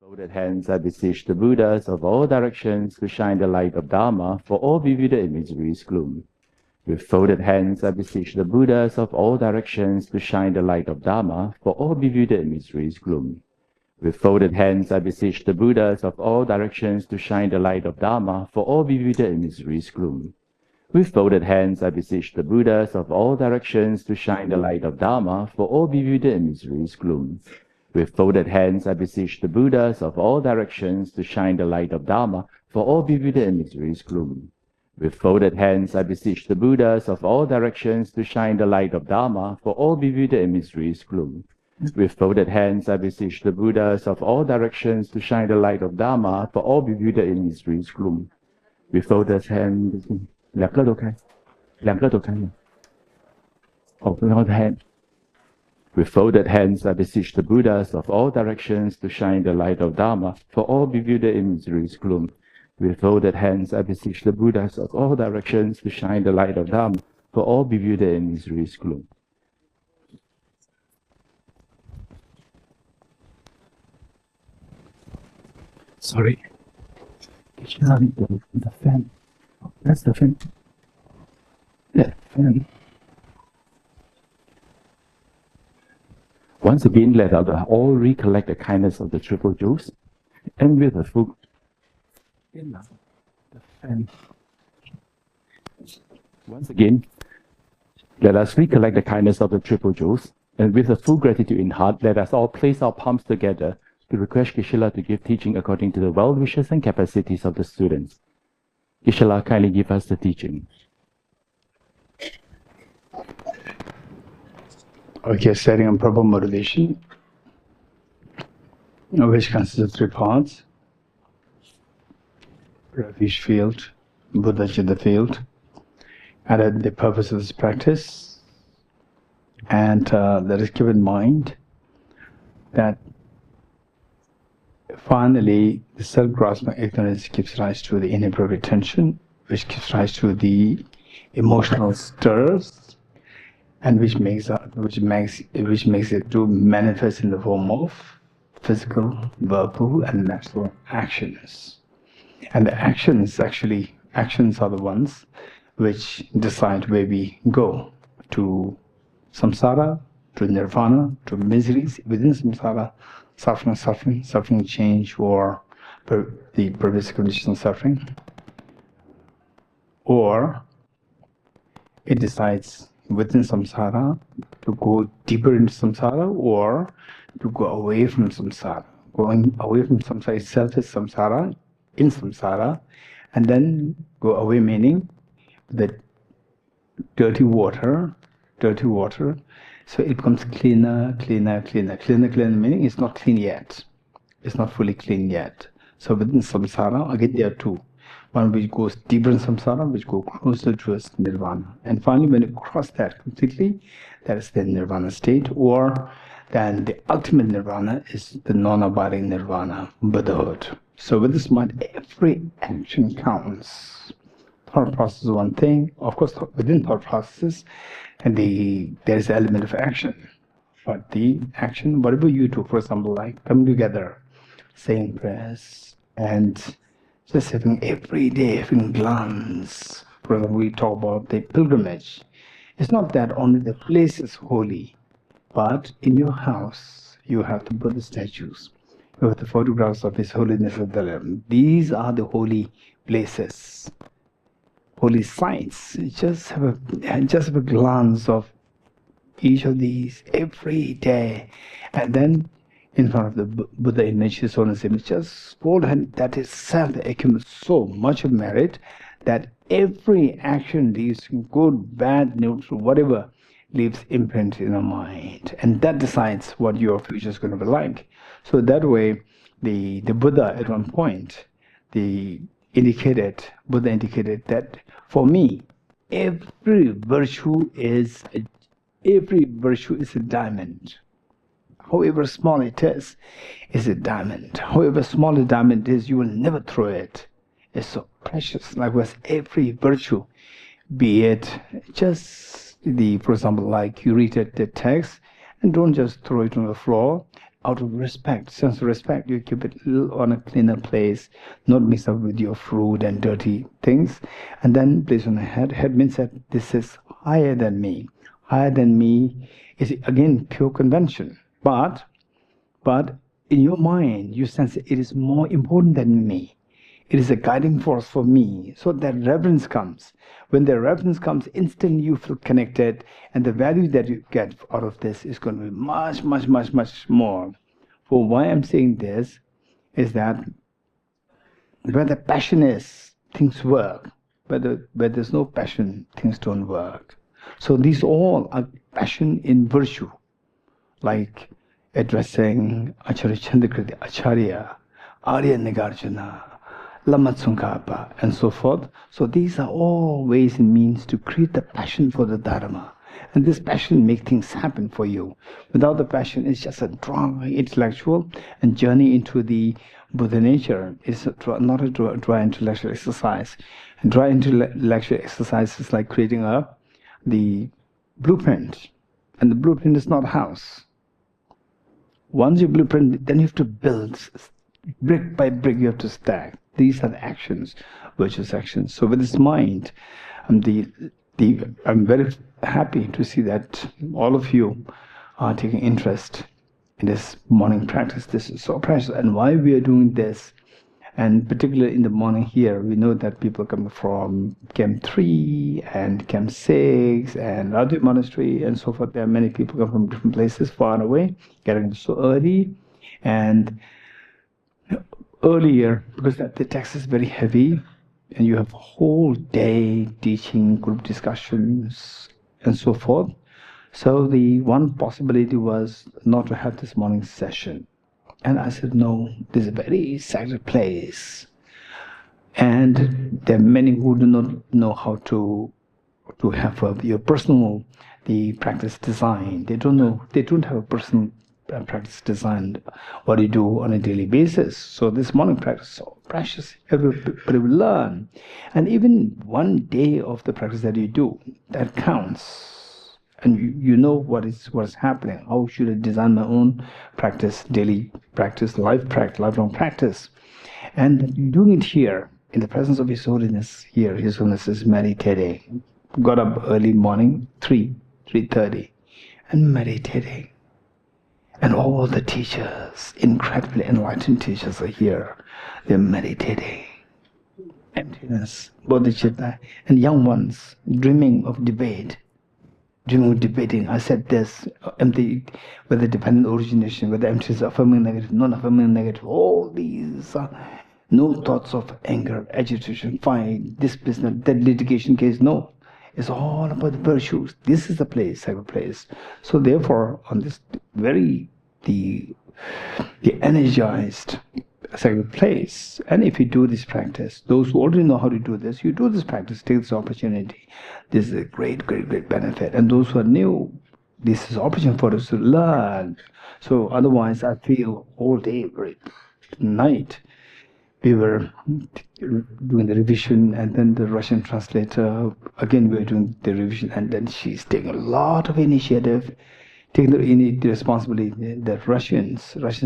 Folded hands, I beseech the Buddhas of all directions to shine the light of Dharma for all bewildered in misery's gloom. With folded hands, I beseech the Buddhas of all directions to shine the light of Dharma for all bewildered in misery's gloom. With folded hands, I beseech the Buddhas of all directions to shine the light of Dharma for all bewildered in misery's gloom. With folded hands, I beseech the Buddhas of all directions to shine the light of Dharma for all bewildered in misery's gloom. With folded hands, I beseech the Buddhas of all directions to shine the light of Dharma for all bewildered in misery's gloom. With folded hands, I beseech the Buddhas of all directions to shine the light of Dharma for all bewildered in misery's gloom. With folded hands, I beseech the Buddhas of all directions to shine the light of Dharma for all bewildered in misery's gloom. With folded hands, 两个都开，两个都开了。哦，然后 hand. With folded hands, I beseech the Buddhas of all directions to shine the light of Dharma for all bewildered in misery's gloom. With folded hands, I beseech the Buddhas of all directions to shine the light of Dharma for all bewildered in misery's gloom. Sorry. The fan. That's the fan. Yeah, fan. Once again, let us all recollect the kindness of the Triple Jewels, and with a full the fan. Once again, let us recollect the kindness of the Triple Jewels, and with a full gratitude in heart, let us all place our palms together to request Geshe to give teaching according to the well wishes and capacities of the students. Geshe, kindly give us the teaching. Okay, setting on proper motivation, which consists of 3 parts: refuge field, Buddha Chitta field, and the purpose of this practice. And let us keep in mind that finally the self-grasping ignorance gives rise to the inappropriate tension, which gives rise to the emotional stirs, and which makes it to manifest in the form of physical, verbal, and mental actions. And the actions are the ones which decide where we go: to samsara, to nirvana, to miseries within samsara, suffering change, or the pervasive condition of suffering, or it decides within samsara to go deeper into samsara or to go away from samsara. Going away from samsara itself is samsara, in samsara, and then go away meaning the dirty water, so it becomes cleaner meaning it's not clean yet. It's not fully clean yet. So within samsara, again there are 2. One which goes deeper in samsara, which goes closer towards nirvana. And finally, when you cross that completely, that is the nirvana state, or then the ultimate nirvana is the non-abiding nirvana, Buddhahood. So with this mind, every action counts. Thought process is one thing. Of course, within thought processes, and there is an element of action. But the action, whatever you do, for example, like coming together, saying prayers, and just having every day having glance. For example, we talk about the pilgrimage. It's not that only the place is holy, but in your house you have the Buddha statues, you have the photographs of His Holiness of Dalai. These are the holy places, holy sites. Just have a glance of each of these every day, and then in front of the Buddha image, His Holiness image, just hold hand. That itself accumulates so much of merit that every action leaves, good, bad, neutral, whatever, leaves imprint in the mind, and that decides what your future is going to be like. So that way, the Buddha at one point, Buddha indicated that for me, every virtue is a diamond. However small it is a diamond. However small a diamond is, you will never throw it. It's so precious. Likewise, every virtue, be it just for example, like you read the text and don't just throw it on the floor. out of respect, sense of respect, you keep it on a cleaner place, not mix up with your fruit and dirty things, and then place on the head. Head means that this is higher than me. Higher than me is again pure convention, but in your mind you sense it is more important than me. It is a guiding force for me. So that reverence comes. When the reverence comes, instantly you feel connected, and the value that you get out of this is going to be much, much, much, much more. For why I'm saying this is that where the passion is, things work. Where there's no passion, things don't work. So these all are passion in virtue, like addressing Acharya Chandrakriti, Acharya, Arya Nagarjuna, Lama Tsongkhapa, and so forth. So these are all ways and means to create the passion for the Dharma. And this passion makes things happen for you. Without the passion, it's just a dry intellectual, and journey into the Buddha nature is not a dry intellectual exercise. And dry intellectual exercise is like creating the blueprint. And the blueprint is not a house. Once you blueprint, then you have to build. Brick by brick, you have to stack. These are the actions, virtuous actions. So with this mind, I'm very happy to see that all of you are taking interest in this morning practice. This is so precious. And why we are doing this, and particularly in the morning here, we know that people coming from Camp 3 and Camp 6 and Radha Monastery and so forth. There are many people come from different places far away, getting so early. And earlier, because the text is very heavy, and you have a whole day teaching, group discussions, and so forth. So the one possibility was not to have this morning session. And I said, no, this is a very sacred place. And there are many who do not know how to have your personal, the practice design. They don't have a personal practice designed what you do on a daily basis. So this morning practice is so precious. Everybody will learn. And even one day of the practice that you do, that counts. And you know what is happening. How should I design my own practice, daily practice, lifelong practice? And doing it here, in the presence of His Holiness here, His Holiness is meditating. Got up early morning, 3:30, and meditating. And all the teachers, incredibly enlightened teachers are here. They're meditating. Emptiness, bodhicitta, and young ones dreaming of debate. Dreaming of debating. I said this, empty, whether dependent origination, whether emptiness, affirming negative, non-affirming negative, all these no thoughts of anger, agitation, fight, this business, that litigation case, no. It's all about the virtues. This is the place, sacred place. So therefore, on this very the energized sacred place, and if you do this practice, those who already know how to do this, you do this practice, take this opportunity. This is a great, great, great benefit. And those who are new, this is opportunity for us to learn. So otherwise, I feel all day, night, we were doing the revision, and then the Russian translator, again we were doing the revision, and then she's taking a lot of initiative, taking the responsibility. The Russian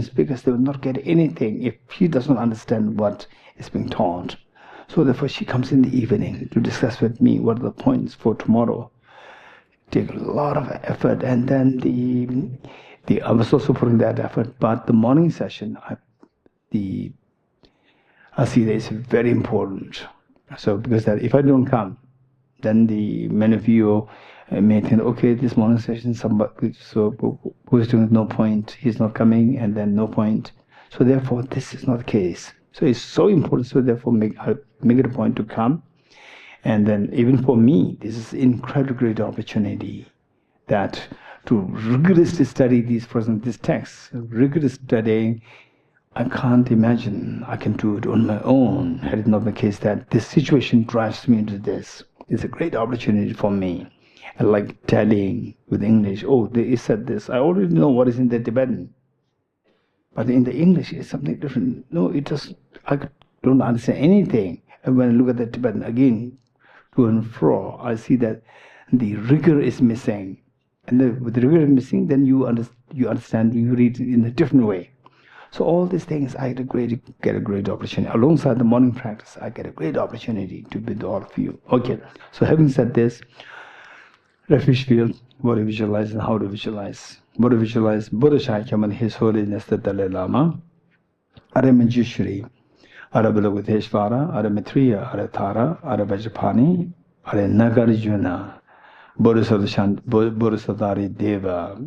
speakers, they will not get anything if she doesn't understand what is being taught. So therefore she comes in the evening to discuss with me what are the points for tomorrow. Take a lot of effort, and then I was also putting that effort, but the morning session, I see that it's very important. So because that if I don't come, then many of you may think, okay, this morning session, somebody who is doing no point, he's not coming, and then no point. So therefore, this is not the case. So it's so important. So therefore, make it a point to come. And then even for me, this is an incredibly great opportunity that to rigorously study this text, rigorous studying. I can't imagine I can do it on my own, had it not been the case that this situation drives me into this. It's a great opportunity for me. I like telling with English, oh, they said this. I already know what is in the Tibetan. But in the English, it's something different. No, I don't understand anything. And when I look at the Tibetan again, to and fro, I see that the rigor is missing. And with the regret missing, then you understand, you read it in a different way. So all these things, I get a great opportunity. Alongside the morning practice, I get a great opportunity to be with all of you. Okay, so having said this, refuge field, what to visualize and how to visualize. What to visualize, Buddha Shakyam and His Holiness the Dalai Lama, Are Manjushri, Are Balaguteshvara, Are Maitreya, Are Tara, Are Vajrapani, Are Nagarjuna, Bodhisattvari Deva,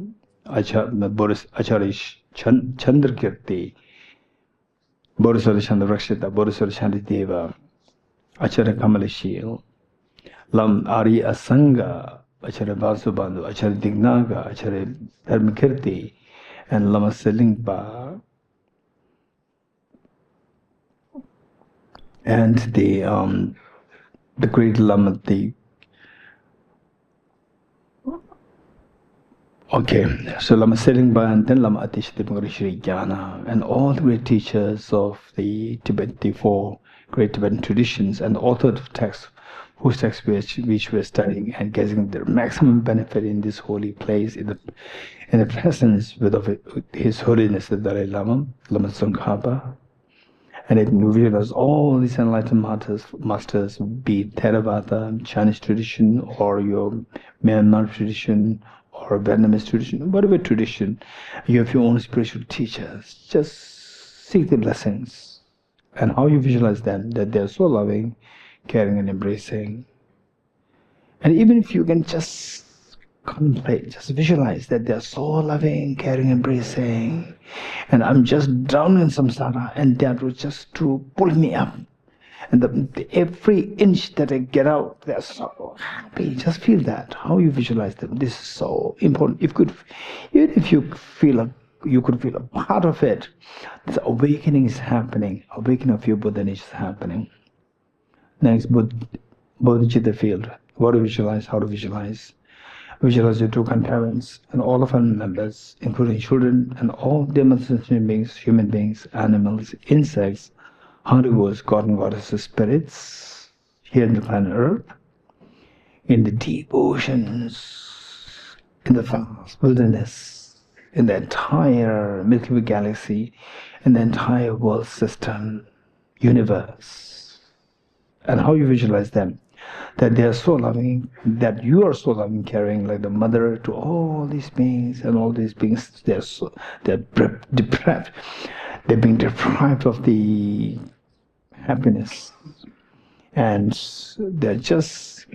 Acharya Chandrakirti, Bodhisattva Rakshita, Bodhisattva Deva, Acharya Kamalashil, Lam Ari Asanga, Acharya Vasubandhu, Acharya Dignaga, Acharya Dharmakirti, and Lama Selingpa, and the great Lama, okay, so Lama Selingpa and then Lama Atish Shri Jnana, and all the great teachers of the Tibet, the four great Tibetan traditions, and the author of texts, whose texts which we're studying and getting the maximum benefit in this holy place, in the presence of His Holiness the Dalai Lama, Lama Tsongkhapa, and it visualizes all these enlightened masters, be it Theravada, Chinese tradition, or your Myanmar tradition, or Vietnamese tradition, whatever tradition, you have your own spiritual teachers. Just seek the blessings, and how you visualize them, that they are so loving, caring, and embracing. And even if you can just contemplate, just visualize that they are so loving, caring, embracing, and I'm just drowning in samsara, and that was just to pull me up. And every inch that I get out, they're so happy. Just feel that, how you visualize them. This is so important. Even if you feel like you could feel a part of it, this awakening is happening. Awakening of your Buddha nature is happening. Next, Bodhicitta field. What to visualize, how to visualize. Visualize your two grandparents and all of our members, including children and all demonstration beings, human beings, animals, insects, herbivores, god and goddesses, spirits, here in the planet Earth, in the deep oceans, in the vast wilderness, in the entire Milky Way galaxy, in the entire world system, universe. And how you visualize them, that they are so loving, that you are so loving, caring, like the mother to all these beings, and all these beings, they're deprived. They're being deprived of the happiness, and they're just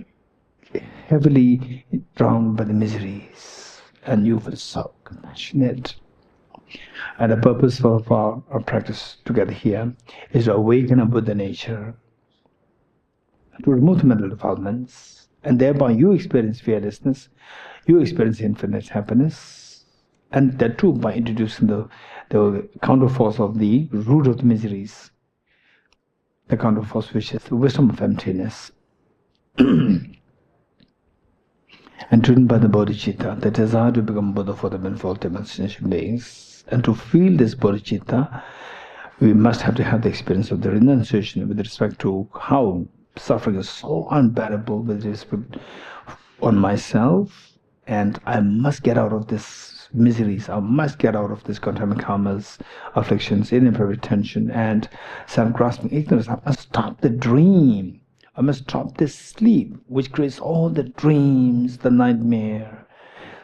heavily drowned by the miseries, and you feel so compassionate. And the purpose of our practice together here is to awaken a Buddha nature, to remove the mental defilements, and thereby you experience fearlessness, you experience infinite happiness, and that too by introducing the counterforce of the root of the miseries, the counterforce which is the wisdom of emptiness, and driven by the bodhicitta, the desire to become Buddha for the manifold demonstration beings. And to feel this bodhicitta, we must have to have the experience of the renunciation with respect to how suffering is so unbearable with respect on myself, and I must get out of this miseries, I must get out of this contaminant karmas, afflictions, inappropriate tension, and self-grasping ignorance. I must stop the dream. I must stop this sleep, which creates all the dreams, the nightmare.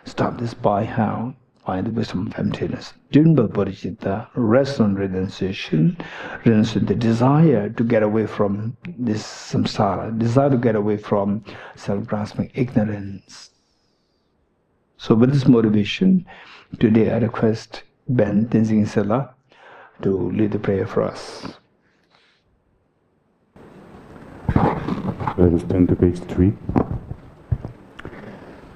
Stop this by how? By the wisdom of emptiness. Driven by bodhicitta, rest on renunciation, the desire to get away from this samsara, desire to get away from self-grasping ignorance. So with this motivation, today I request Ben Tenzing Sela to lead the prayer for us. Let us turn to page 3.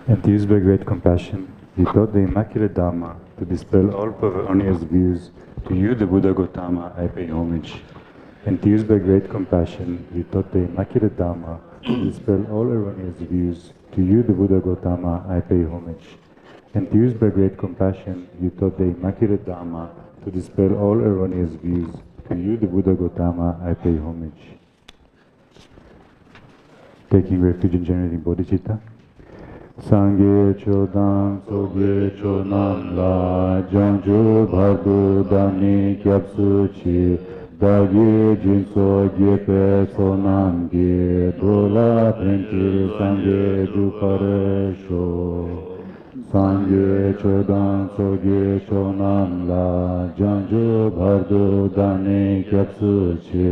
And used by great compassion, he taught the Immaculate Dharma to dispel all erroneous views. To you, the Buddha Gautama, I pay homage. And used by great compassion, he taught the Immaculate Dharma to dispel all erroneous views. To you, the Buddha Gautama, I pay homage. And used by great compassion, you taught the Immaculate Dharma to dispel all erroneous views. To you, the Buddha Gautama, I pay homage. Taking refuge in generating bodhicitta. Sangye Chodang Sogye Chonam La Janju Bhardu Dani Kyapsu Chi Dagi Jinso Gyepe Sonam Gye Dola Printi Sangye Jukaresho Sangye Chodang Sogye Chonam La Janju Bhardu Dani Kyapsu Chi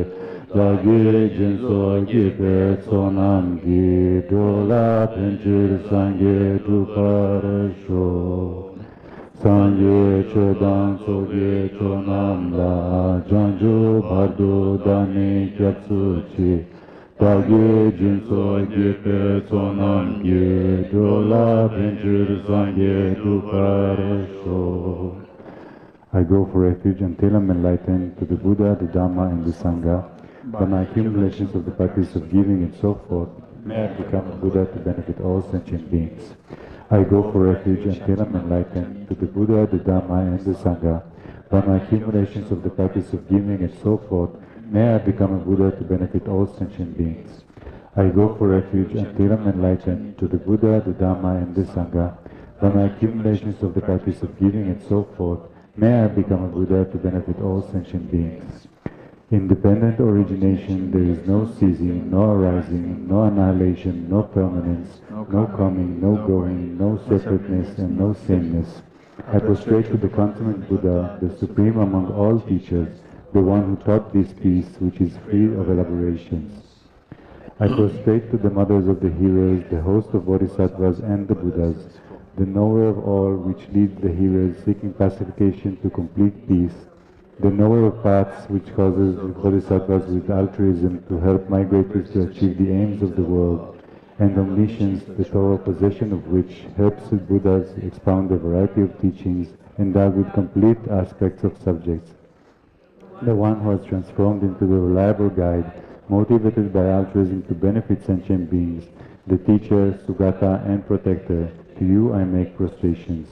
Dagi Jinso Gyepe Sonam Gye Dola Printi Sangye Jukaresho Sangye Chodang Sogye Chonam La Janju Bhardu Dani Kyapsu Chi Dagi Jinso Gyepe Sonam Gye Dola Printi Sangye Jukaresho. I go for refuge until I'm enlightened to the Buddha, the Dhamma, and the Sangha. By my accumulations of the practice of giving and so forth, may I become a Buddha to benefit all sentient beings. I go for refuge until I'm enlightened to the Buddha, the Dhamma, and the Sangha. By my accumulations of the practice of giving and so forth, may I become a Buddha to benefit all sentient beings. I go for refuge until I'm enlightened to the Buddha, the Dhamma, and the Sangha. By my accumulations of the practice of giving and so forth, may I become a Buddha to benefit all sentient beings. Independent origination, there is no ceasing, no arising, no annihilation, no permanence, no coming, no going, no separateness, and no sameness. I prostrate to the consummate Buddha, the supreme among all teachers, the one who taught this peace, which is free of elaborations. I prostrate to the mothers of the heroes, the host of bodhisattvas and the Buddhas, the knower of all, which leads the heroes seeking pacification to complete peace, the knower of paths, which causes the bodhisattvas with altruism to help migrators to achieve the aims of the world, and omniscience, the thorough possession of which helps the Buddhas expound a variety of teachings endowed with complete aspects of subjects. The one who has transformed into the reliable guide, motivated by altruism to benefit sentient beings, the teacher, Sugata, and protector, to you I make prostrations.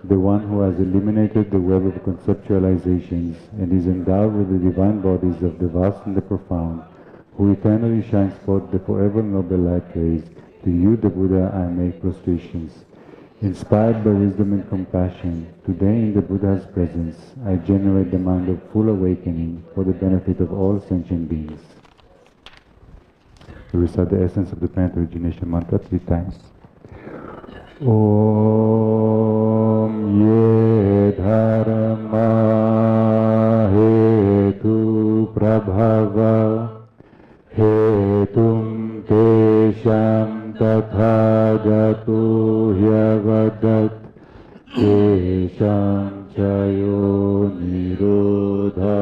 The one who has eliminated the web of conceptualizations and is endowed with the divine bodies of the vast and the profound, who eternally shines forth the forever noble light rays, to you, the Buddha, I make prostrations. Inspired by wisdom and compassion, today in the Buddha's presence, I generate the mind of full awakening for the benefit of all sentient beings. We recite the essence of the plant origination mantra 3 times. Om ye dharma hetu prabhava hetum tesham tathagatu hyavadat tesham chayo nirodha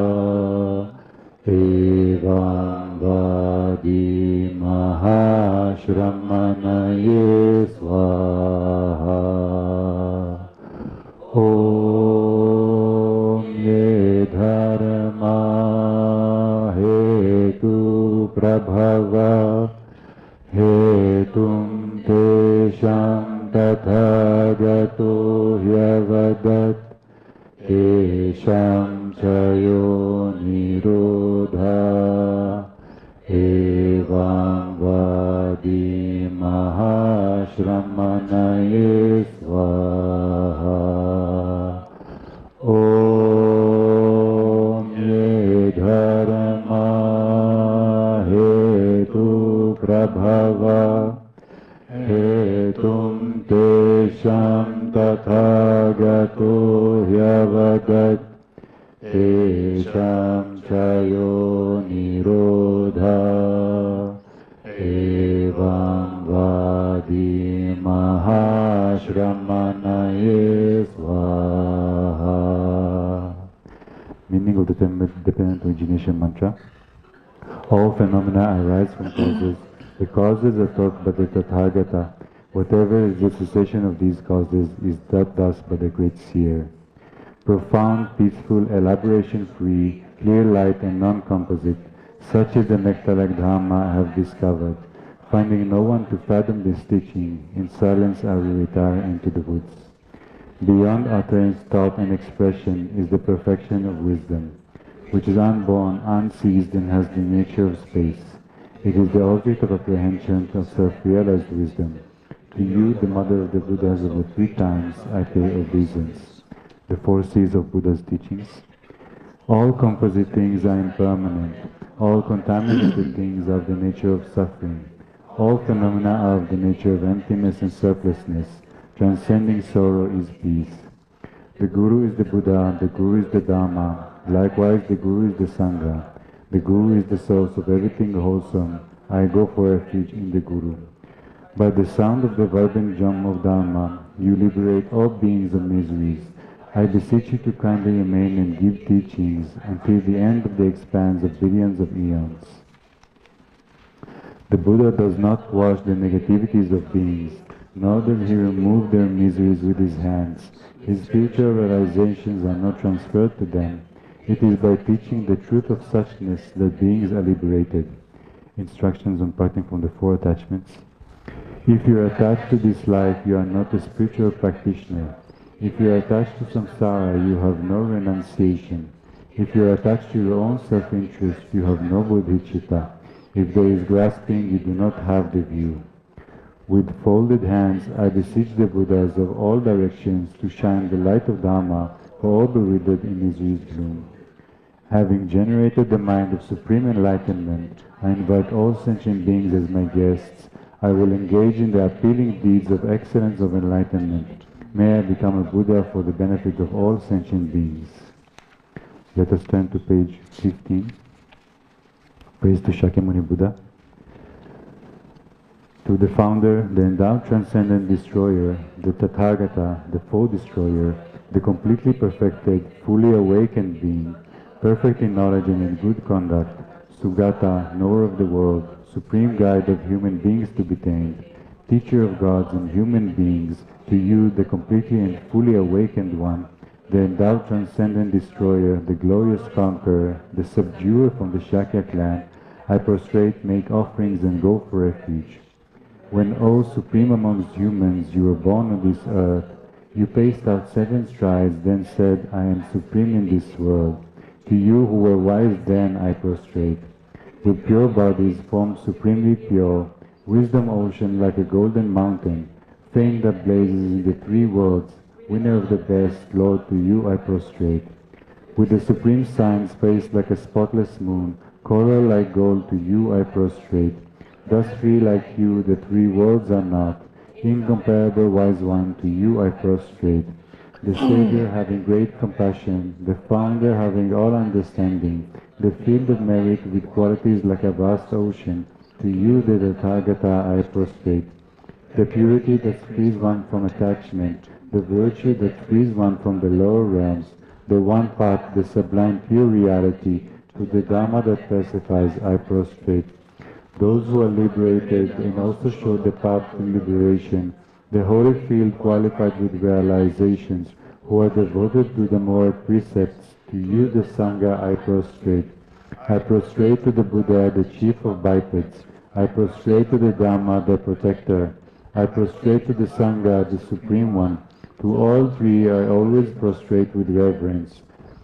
evam vadi mahashramanaye svaha. Om ye dharma hetu prabhava hetum tesham tathagato hyavadat tesham chayo nirodha evam vadi mahashramanaye svaha. Om ye dharma hetu prabhava hetum tesham tathagato hyavadat tesham chayo nirodha evam vadi mahashramanaye svaha. Meaning of the dependent origination mantra. All phenomena arise from causes. The causes are taught by the Tathagata. Whatever is the cessation of these causes is taught thus by the great seer. Profound, peaceful, elaboration-free, clear light and non-composite, such is the nectar-like Dhamma I have discovered. Finding no one to fathom this teaching, in silence I will retire into the woods. Beyond utterance, thought and expression is the perfection of wisdom, which is unborn, unseized, and has the nature of space. It is the object of apprehension of self-realized wisdom. To you, the mother of the Buddhas of the 3 times, I pay obeisance. The 4 C's of Buddha's teachings. All composite things are impermanent. All contaminated things are of the nature of suffering. All phenomena are of the nature of emptiness and surplusness. Transcending sorrow is peace. The Guru is the Buddha, the Guru is the Dharma, likewise the Guru is the Sangha. The Guru is the source of everything wholesome. I go for refuge in the Guru. By the sound of the vibrant drum of Dharma, you liberate all beings of miseries. I beseech you to kindly remain and give teachings until the end of the expanse of billions of eons. The Buddha does not wash the negativities of beings, nor does he remove their miseries with his hands. His spiritual realizations are not transferred to them. It is by teaching the truth of suchness that beings are liberated. Instructions on parting from the 4 attachments. If you are attached to this life, you are not a spiritual practitioner. If you are attached to samsara, you have no renunciation. If you are attached to your own self-interest, you have no bodhicitta. If there is grasping, you do not have the view. With folded hands, I beseech the Buddhas of all directions to shine the light of Dharma for all the withered in misery's gloom. Having generated the mind of supreme enlightenment, I invite all sentient beings as my guests. I will engage in the appealing deeds of excellence of enlightenment. May I become a Buddha for the benefit of all sentient beings. Let us turn to page 15. Praise to Shakyamuni Buddha. To the founder, the endowed transcendent destroyer, the Tathagata, the full destroyer, the completely perfected, fully awakened being, perfect in knowledge and in good conduct, Sugata, knower of the world, supreme guide of human beings to be tamed, teacher of gods and human beings, to you, the completely and fully awakened one, the endowed transcendent destroyer, the glorious conqueror, the subduer from the Shakya clan, I prostrate, make offerings and go for refuge. When, O supreme amongst humans, you were born on this earth, you paced out 7 strides, then said, I am supreme in this world. To you who were wise then I prostrate. With pure bodies formed supremely pure, wisdom ocean like a golden mountain, fame that blazes in the 3 worlds, winner of the best, Lord, to you I prostrate. With the supreme signs faced like a spotless moon, coral like gold, to you I prostrate. Thus free like you, the 3 worlds are not. Incomparable wise one, to you I prostrate. The Savior having great compassion, the Founder having all understanding, the field of merit with qualities like a vast ocean, to you the Tathagata I prostrate. The purity that frees one from attachment, the virtue that frees one from the lower realms, the one path, the sublime pure reality, to the Dharma that pacifies I prostrate. Those who are liberated and also show the path to liberation, the holy field qualified with realizations, who are devoted to the moral precepts, to you the Sangha I prostrate. I prostrate to the Buddha, the chief of bipeds. I prostrate to the Dhamma, the protector. I prostrate to the Sangha, the supreme one. To all 3 I always prostrate with reverence.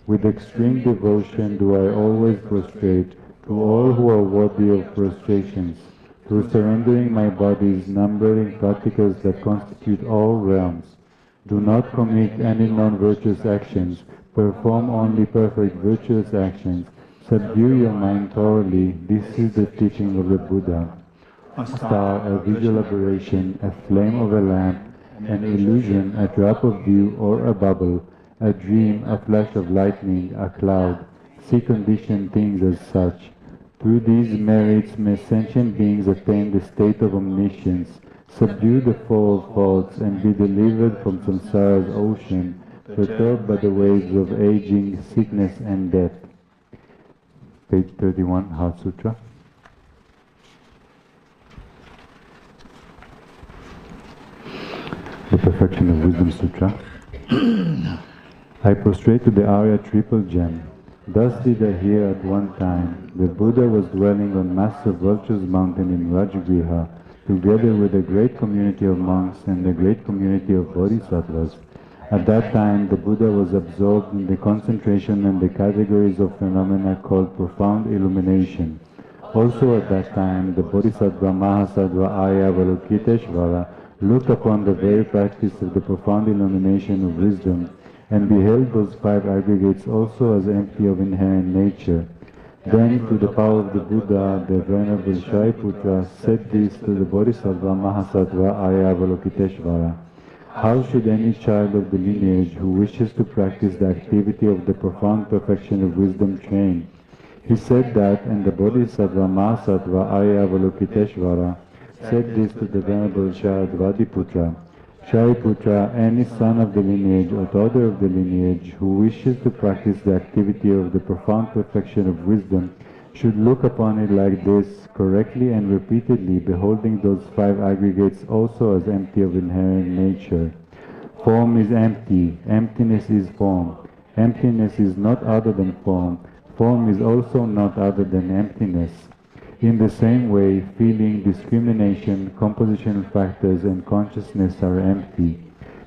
With extreme devotion do I always prostrate to all who are worthy of prostrations, through surrendering my body's numbering particles that constitute all realms. Do not commit any non-virtuous actions, perform only perfect virtuous actions, subdue your mind thoroughly. This is the teaching of the Buddha. A star, a visual aberration, a flame of a lamp, an illusion, a drop of dew or a bubble, a dream, a flash of lightning, a cloud. See conditioned things as such. Through these merits may sentient beings attain the state of omniscience, subdue the 4 faults, and be delivered from samsara's ocean, perturbed by the waves of aging, sickness, and death. Page 31, Heart Sutra. The Perfection of Wisdom Sutra. I prostrate to the Arya triple gem. Thus did I hear at one time, the Buddha was dwelling on Master Vulture's mountain in Rajagriha, together with a great community of monks and a great community of bodhisattvas. At that time, the Buddha was absorbed in the concentration and the categories of phenomena called profound illumination. Also at that time, the Bodhisattva Mahasattva Arya Avalokiteshvara looked upon the very practice of the profound illumination of wisdom, and beheld those five aggregates also as empty of inherent nature. Then, through the power of the Buddha, the Venerable Shariputra said this to the Bodhisattva Mahasattva Arya Avalokiteshvara. How should any child of the lineage who wishes to practice the activity of the profound perfection of wisdom train? He said that, and the Bodhisattva Mahasattva Arya Avalokiteshvara said this to the Venerable Sharadvatiputra. Shariputra, any son of the lineage or daughter of the lineage who wishes to practice the activity of the profound perfection of wisdom should look upon it like this, correctly and repeatedly, beholding those five aggregates also as empty of inherent nature. Form is empty, emptiness is form. Emptiness is not other than form. Form is also not other than emptiness. In the same way, feeling, discrimination, compositional factors, and consciousness are empty.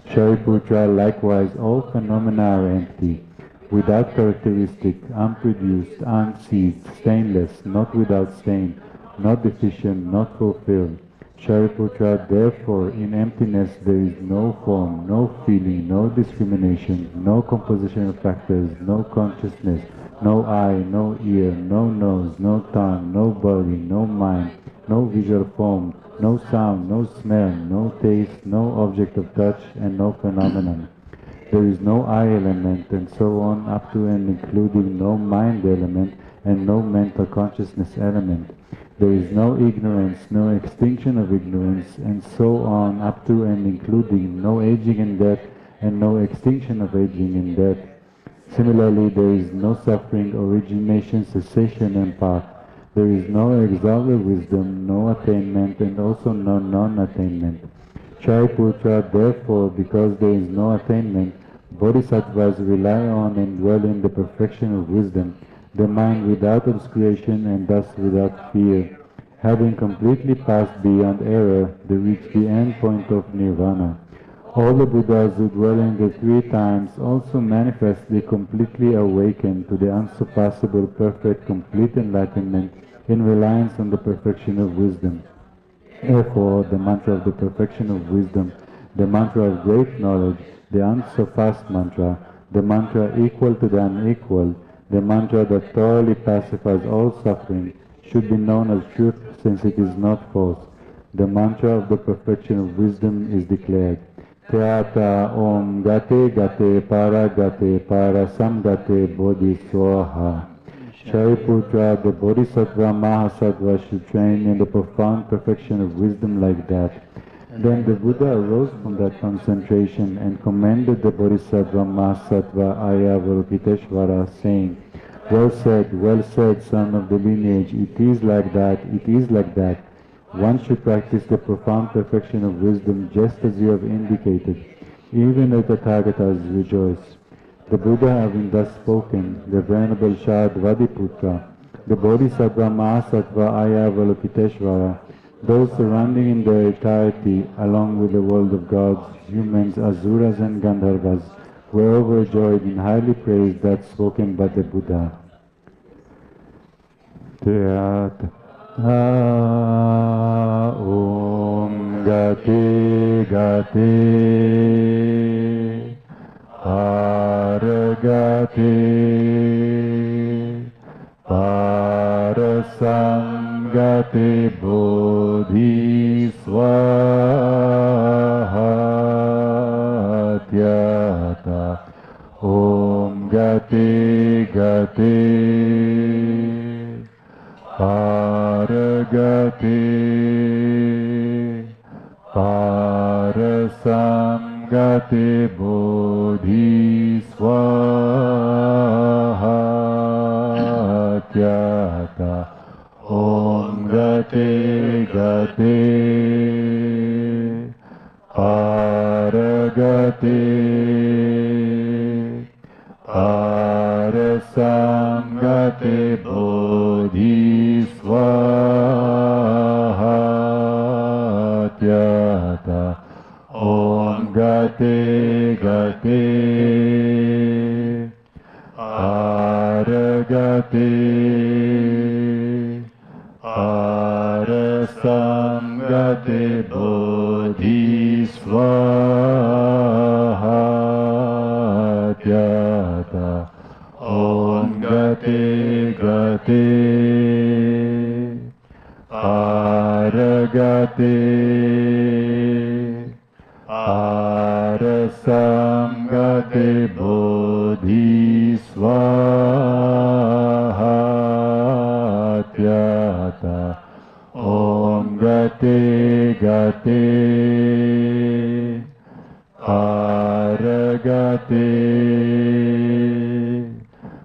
Shariputra, likewise, all phenomena are empty, without characteristic, unproduced, unseized, stainless, not without stain, not deficient, not fulfilled. Shariputra, therefore, in emptiness there is no form, no feeling, no discrimination, no compositional factors, no consciousness, no eye, no ear, no nose, no tongue, no body, no mind, no visual form, no sound, no smell, no taste, no object of touch, and no phenomenon. There is no I element, and so on, up to and including no mind element, and no mental consciousness element. There is no ignorance, no extinction of ignorance, and so on, up to and including no aging and death, and no extinction of aging and death. Similarly, there is no suffering, origination, cessation, and path. There is no exalted wisdom, no attainment, and also no non-attainment. Shariputra, therefore, because there is no attainment, bodhisattvas rely on and dwell in the perfection of wisdom, the mind without obscuration and thus without fear. Having completely passed beyond error, they reach the end point of nirvana. All the Buddhas who dwell in the three times also manifestly completely awaken to the unsurpassable, perfect, complete enlightenment in reliance on the perfection of wisdom. Therefore, the mantra of the perfection of wisdom, the mantra of great knowledge, the unsurpassed mantra, the mantra equal to the unequal, the mantra that thoroughly pacifies all suffering, should be known as truth, since it is not false. The mantra of the perfection of wisdom is declared. Teata om gate gate para samgate bodhiswaha. Shariputra, the Bodhisattva Mahasattva should train in the profound perfection of wisdom like that. Then the Buddha arose from that concentration and commended the Bodhisattva Mahasattva Arya Avalokiteshvara, saying, well said, son of the lineage, it is like that, it is like that. One should practice the profound perfection of wisdom just as you have indicated. Even the Tathagatas rejoice. The Buddha having thus spoken, the Venerable Sharadvatiputra, the Bodhisattva Mahasattva Arya Avalokiteshvara, those surrounding in their entirety, along with the world of gods, humans, asuras and gandharvas, were overjoyed and highly praised that spoken by the Buddha. Om gate gate parasamgate bodhiswaha. Om gate gate parasamgate bodhiswaha. Om gate gate parasamgate bodhiswaha. Om gate gate parasamgate bodhiswaha. Aragate, Arasamgate Bodhisvahatyata, Om Gate Gate, Aragate,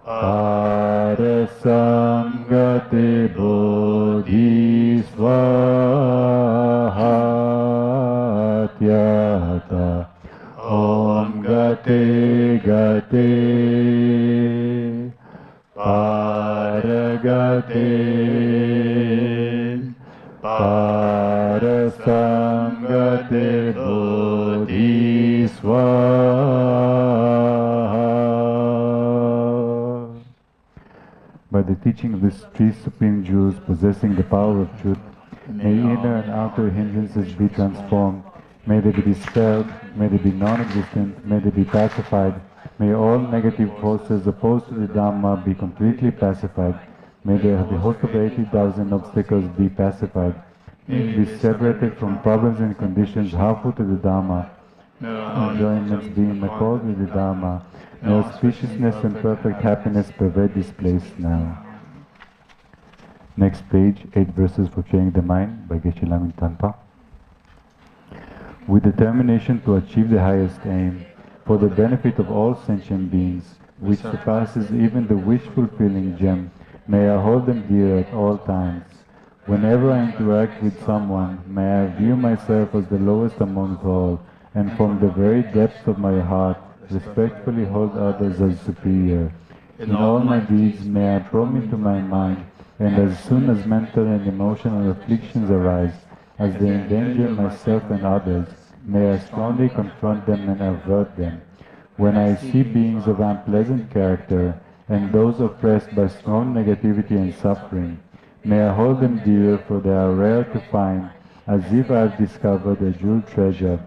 Arasamgate Bodhisvahatyata, Om Gate Gate, Paragate, Parasamgate Bodhisvaha. By the teaching of these three supreme jewels possessing the power of truth, may inner and outer hindrances be transformed, may they be dispelled, may they be non-existent, may they be pacified, may all negative forces opposed to the Dhamma be completely pacified, may the host of 80,000 obstacles be pacified, may be separated from problems and conditions harmful to the Dhamma, enjoyments be in accord with the Dhamma, may auspiciousness and perfect happiness pervade this place now. Next page, 8 verses for training the mind by Geshe Lamrim Tsanpa. With determination to achieve the highest aim, for the benefit of all sentient beings, which surpasses even the wish-fulfilling gem, may I hold them dear at all times. Whenever I interact with someone, may I view myself as the lowest amongst all, and from the very depths of my heart, respectfully hold others as superior. In all my deeds may I probe into my mind, and as soon as mental and emotional afflictions arise, as they endanger myself and others, may I strongly confront them and avert them. When I see beings of unpleasant character, and those oppressed by strong negativity and suffering, may I hold them dear, for they are rare to find, as if I have discovered a jewel treasure.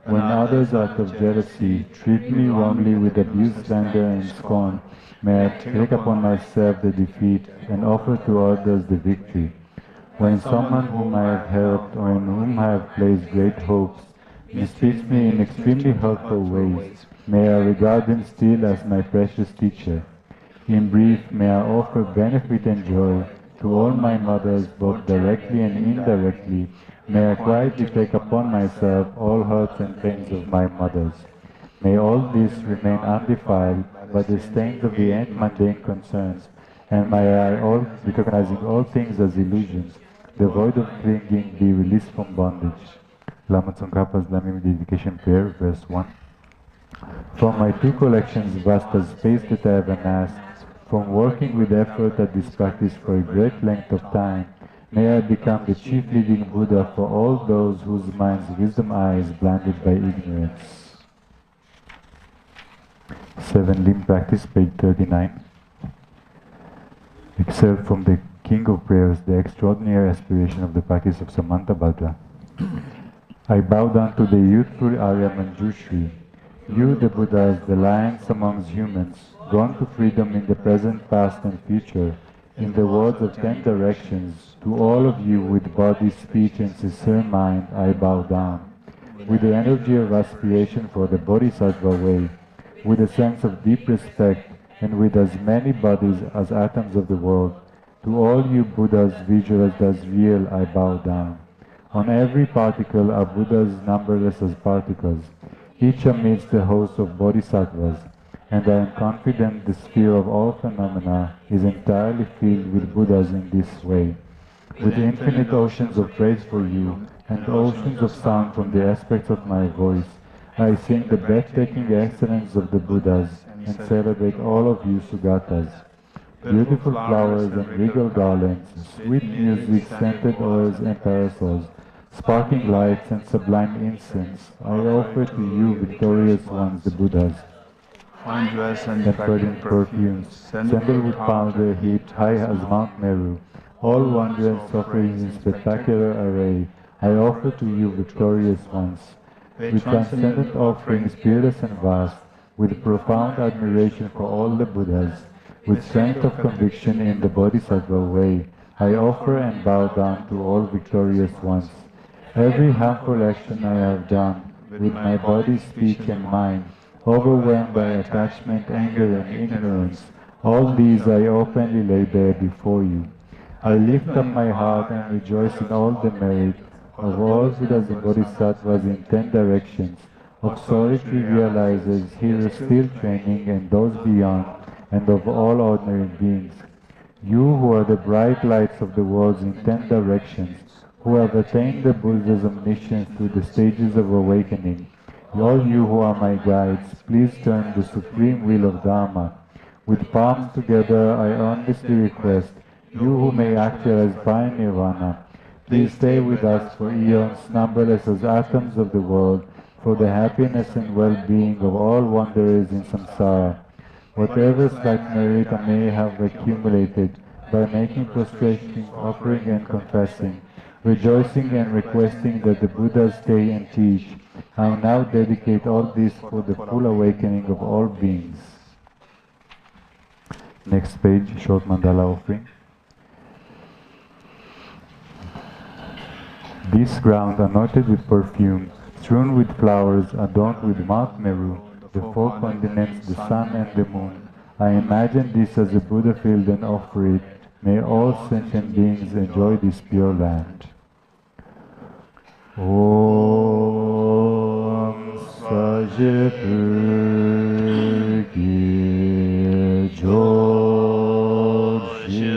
When others out of jealousy treat me wrongly with abuse, slander and scorn, may I take upon myself the defeat and offer to others the victory. When someone whom I have helped or in whom I have placed great hopes mistreats me in extremely hurtful ways, may I regard him still as my precious teacher. In brief, may I offer benefit and joy to all my mothers, both directly and indirectly. May I quietly take upon myself all hurts and pains of my mothers. May all this remain undefiled by the stains of the mundane concerns, and may I, all recognizing all things as illusions, devoid of clinging, be released from bondage. Lama Tsongkhapa's Lamrim dedication prayer, verse 1. From my two collections, vast as space that I have amassed, from working with effort at this practice for a great length of time, may I become the chief leading Buddha for all those whose minds' wisdom eye is blinded by ignorance. 7 Limb Practice, page 39. Excerpt from the King of Prayers, the extraordinary aspiration of the practice of Samantabhadra. I bow down to the youthful Arya Manjushri, you the Buddhas, the lions amongst humans, gone to freedom in the present, past and future, in the words of 10 directions, to all of you with body, speech and sincere mind I bow down, with the energy of aspiration for the Bodhisattva way, with a sense of deep respect, and with as many bodies as atoms of the world, to all you Buddhas visualized as real I bow down. On every particle are Buddhas numberless as particles, each amidst the host of Bodhisattvas, and I am confident the sphere of all phenomena is entirely filled with Buddhas in this way. With infinite oceans of praise for you, and oceans of sound from the aspects of my voice, I sing the breathtaking excellence of the Buddhas, and celebrate all of you Sugatas. Beautiful flowers and regal garlands, sweet music, scented oils and parasols, sparkling lights and sublime incense, I offer to you victorious ones, the Buddhas. Fine dress and fragrant perfumes, sandalwood powder heaped high as Mount Meru, all wondrous offerings in spectacular array, I offer to you victorious ones. With transcendent offerings peerless and vast, with profound admiration for all the Buddhas, With strength of conviction in the Bodhisattva way, I offer and bow down to all victorious ones. Every harmful action I have done, with my body, speech and mind, overwhelmed by attachment, anger and ignorance, all these I openly lay bare before you. I lift up my heart and rejoice in all the merit of all Buddhas and Bodhisattvas in 10 directions, of solitary realizers, heroes still training and those beyond, and of all ordinary beings. You who are the bright lights of the worlds in 10 directions, who have attained the Buddha's omniscience through the stages of awakening, all you who are my guides, please turn the supreme wheel of Dharma. With palms together, I earnestly request, you who may actualize Parinirvana, please stay with us for eons, numberless as atoms of the world, for the happiness and well-being of all wanderers in samsara. Whatever slight merit I may have accumulated by making prostration, offering and confessing, rejoicing and requesting that the Buddhas stay and teach, I now dedicate all this for the full awakening of all beings. Next page, short mandala offering. This ground anointed with perfume, strewn with flowers, adorned with Mount Meru, the 4 continents, the sun and the moon. I imagine this as a Buddha field and offer it. May all sentient beings enjoy this pure land. Om Sajepurgi Dorji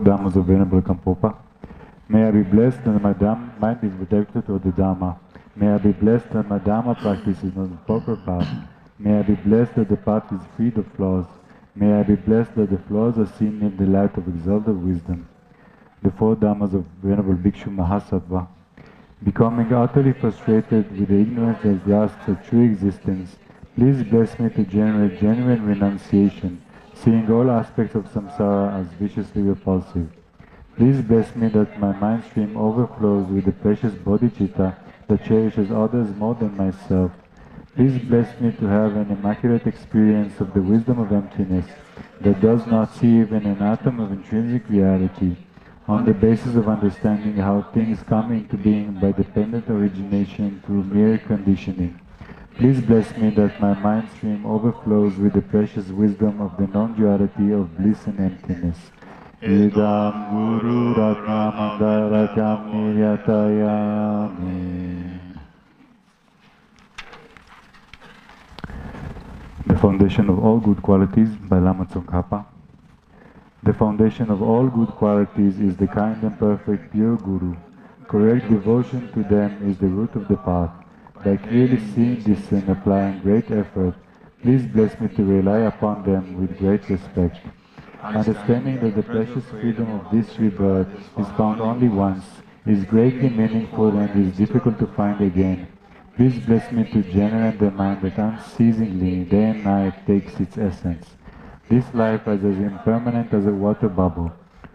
Dhammas of Venerable Kampopa. May I be blessed that my mind is protected toward the Dhamma. May I be blessed that my Dhamma practice is on the proper path. May I be blessed that the path is free of flaws. May I be blessed that the flaws are seen in the light of exalted wisdom. The 4 Dhammas of Venerable Bhikshu Mahasattva. Becoming utterly frustrated with the ignorance that grasps at true existence, please bless me to generate genuine renunciation, seeing all aspects of samsara as viciously repulsive. Please bless me that my mind stream overflows with the precious bodhicitta that cherishes others more than myself. Please bless me to have an immaculate experience of the wisdom of emptiness that does not see even an atom of intrinsic reality, on the basis of understanding how things come into being by dependent origination through mere conditioning. Please bless me that my mind stream overflows with the precious wisdom of the non-duality of bliss and emptiness. Idam Guru Ratna Mandarakam Niryatayami. The Foundation of All Good Qualities by Lama Tsongkhapa. The foundation of all good qualities is the kind and perfect pure Guru. Correct devotion to them is the root of the path. By clearly seeing this and applying great effort, please bless me to rely upon them with great respect. Understanding that the precious freedom of this rebirth is found only once, is greatly meaningful and is difficult to find again. Please bless me to generate the mind that unceasingly, day and night, takes its essence. This life is as impermanent as a water bubble.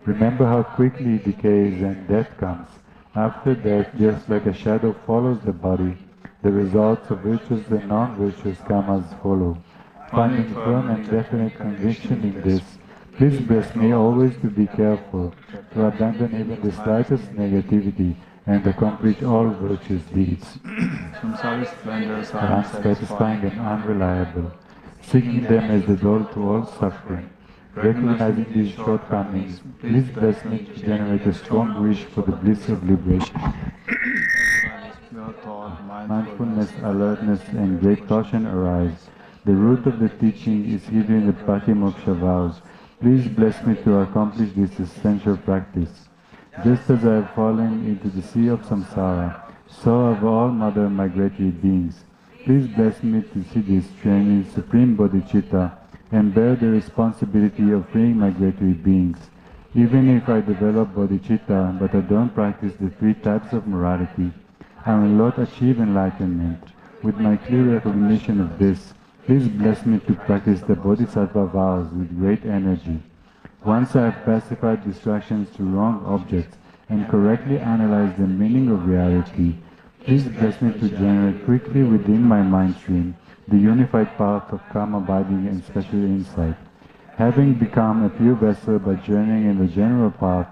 Remember how quickly it decays and death comes. After death, just like a shadow follows the body, the results of virtues and non-virtues come as follow. Finding firm and definite conviction in this, please bless me always to be careful, to abandon even the slightest negativity, and accomplish all virtuous deeds. Samsaric splendors Are unsatisfying and unreliable, seeking them as the door to all suffering. Recognizing these shortcomings, please bless me to generate a strong wish for the bliss of liberation. Mindfulness, alertness, and great caution arise. The root of the teaching is hidden in the Patimoksha vows. Please bless me to accomplish this essential practice. Just as I have fallen into the sea of samsara, so have all mother migratory beings. Please bless me to see this training supreme bodhicitta and bear the responsibility of freeing migratory beings. Even if I develop bodhicitta but I don't practice the 3 types of morality, I will not achieve enlightenment. With my clear recognition of this, please bless me to practice the bodhisattva vows with great energy. Once I have pacified distractions to wrong objects and correctly analyzed the meaning of reality, please bless me to generate quickly within my mind stream the unified path of calm abiding and special insight. Having become a pure vessel by journeying in the general path,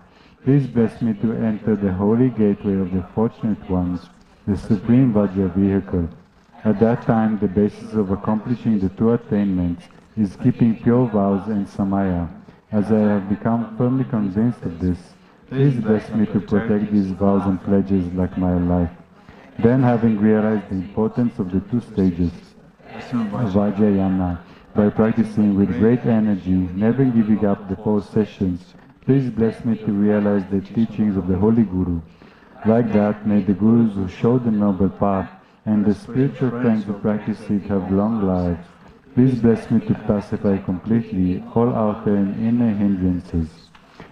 please bless me to enter the holy gateway of the fortunate ones, the supreme Vajra vehicle. At that time, the basis of accomplishing the 2 attainments is keeping pure vows and samaya. As I have become firmly convinced of this, please bless me to protect these vows and pledges like my life. Then, having realized the importance of the 2 stages of Vajrayana, by practicing with great energy, never giving up the 4 sessions, please bless me to realize the teachings of the Holy Guru. Like that, may the Gurus who show the noble path and the spiritual friends who practice it have long lives. Please bless me to pacify completely all outer and inner hindrances.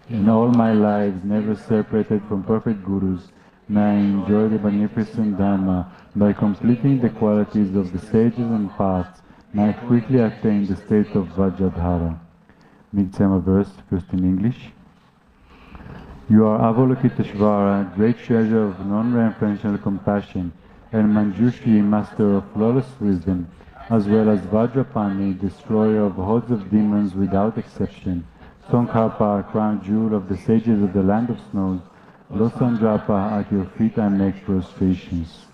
In all my lives, never separated from perfect Gurus, may I enjoy the magnificent Dharma by completing the qualities of the sages and paths. May I quickly attain the state of Vajradhara. Midsummer verse, first in English. You are Avalokiteshvara, great treasure of non-referential compassion, and Manjushri, master of flawless wisdom, as well as Vajrapani, destroyer of hordes of demons without exception. Tsongkhapa, crown jewel of the sages of the land of snows. Losandrapa, at your feet I make prostrations.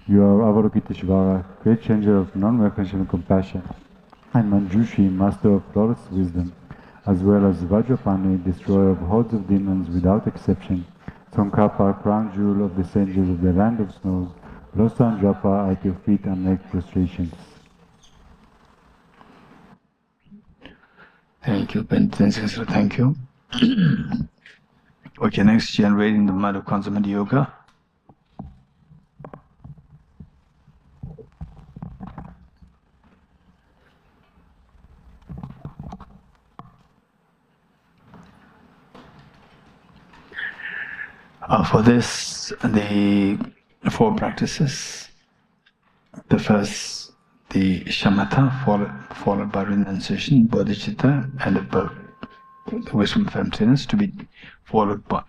You are Avalokiteshvara, great changer of non-referential compassion, and Manjushri, master of flawless wisdom, as well as Vajrapani, destroyer of hordes of demons without exception, Tsongkhapa, crown jewel of the sages of the land of snows, Losa and Drapa at your feet and make prostrations. Thank you, Penitentiary, thank you. Okay, next, generating the mud of consummate yoga. For this, the 4 practices. The first, the shamatha, followed by renunciation, bodhicitta, and the wisdom of emptiness, to be followed by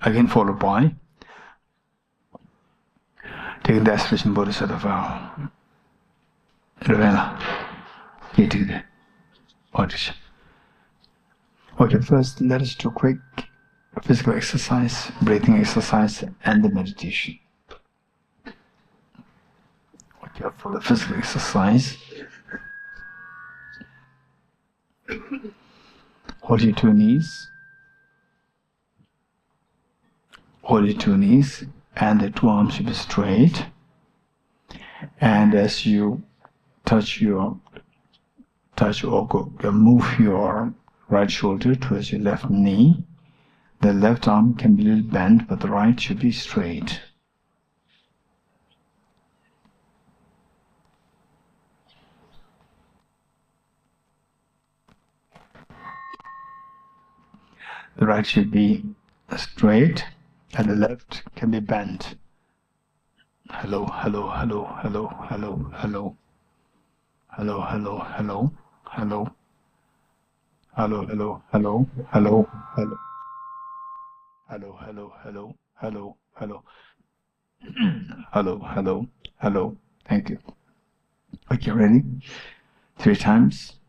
taking the aspiration bodhisattva vow. Okay, first let us do quick physical exercise, breathing exercise, and the meditation. Okay, for the physical exercise, hold your 2 knees. Hold your 2 knees, and the 2 arms should be straight. And as you move your right shoulder towards your left knee, the left arm can be a little bent, but the right should be straight. The right should be straight, and the left can be bent. Hello, hello, hello, hello, hello, hello. Hello, hello, hello, hello. Hello, hello, hello, hello, hello. Hello, hello, hello, hello, hello. Hello, hello, hello. Thank you. Okay, ready? 3 times.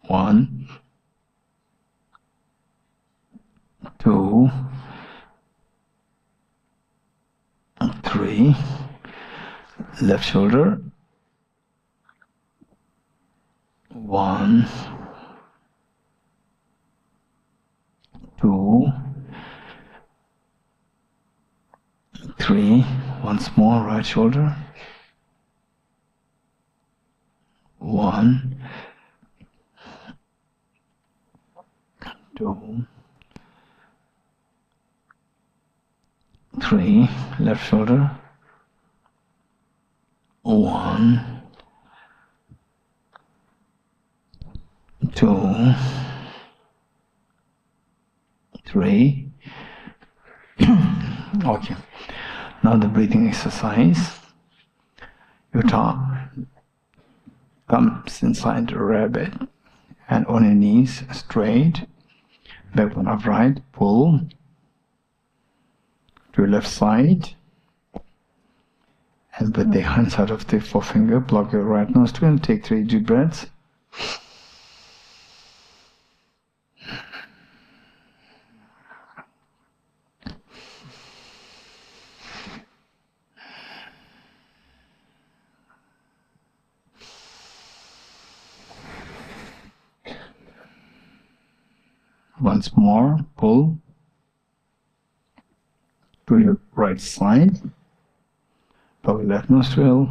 1, 2, 3. Left shoulder. 1, 2, 3. Once more, right shoulder. 1, 2, 3. Left shoulder. 1, 2, 3. Okay. Now the breathing exercise. Your tongue comes inside the rabbit, and on your knees straight, back one upright, pull to your left side, and with the hands out of the forefinger, block your right nostril and take 3 deep breaths. Once more, pull to your right side, block your left nostril.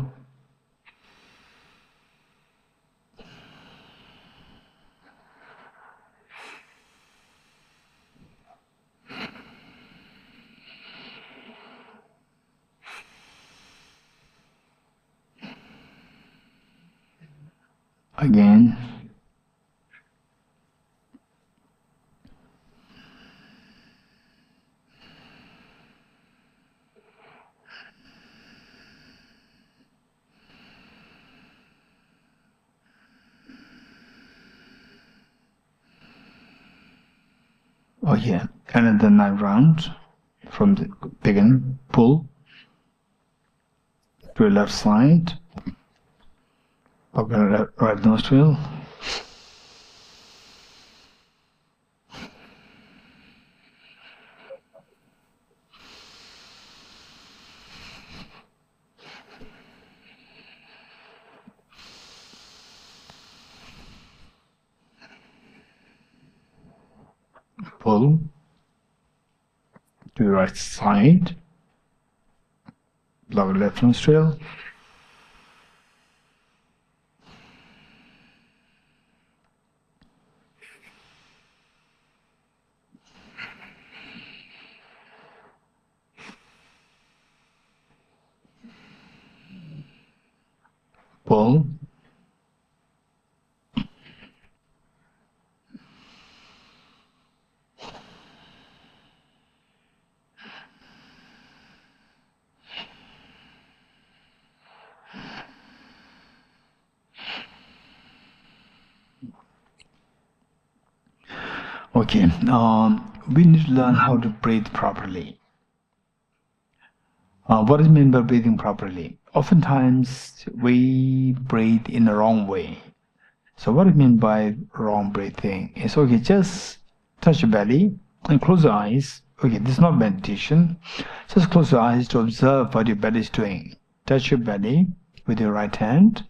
Again. Oh yeah, another 9 rounds from the begin. Pull to your left side, open right nostril. Pull to the right side. Lower left nostril. Pull. Okay, we need to learn how to breathe properly. What is meant by breathing properly? Oftentimes we breathe in the wrong way. So what I mean by wrong breathing is, okay, just touch your belly and close your eyes. Okay, this is not meditation. Just close your eyes to observe what your belly is doing. Touch your belly with your right hand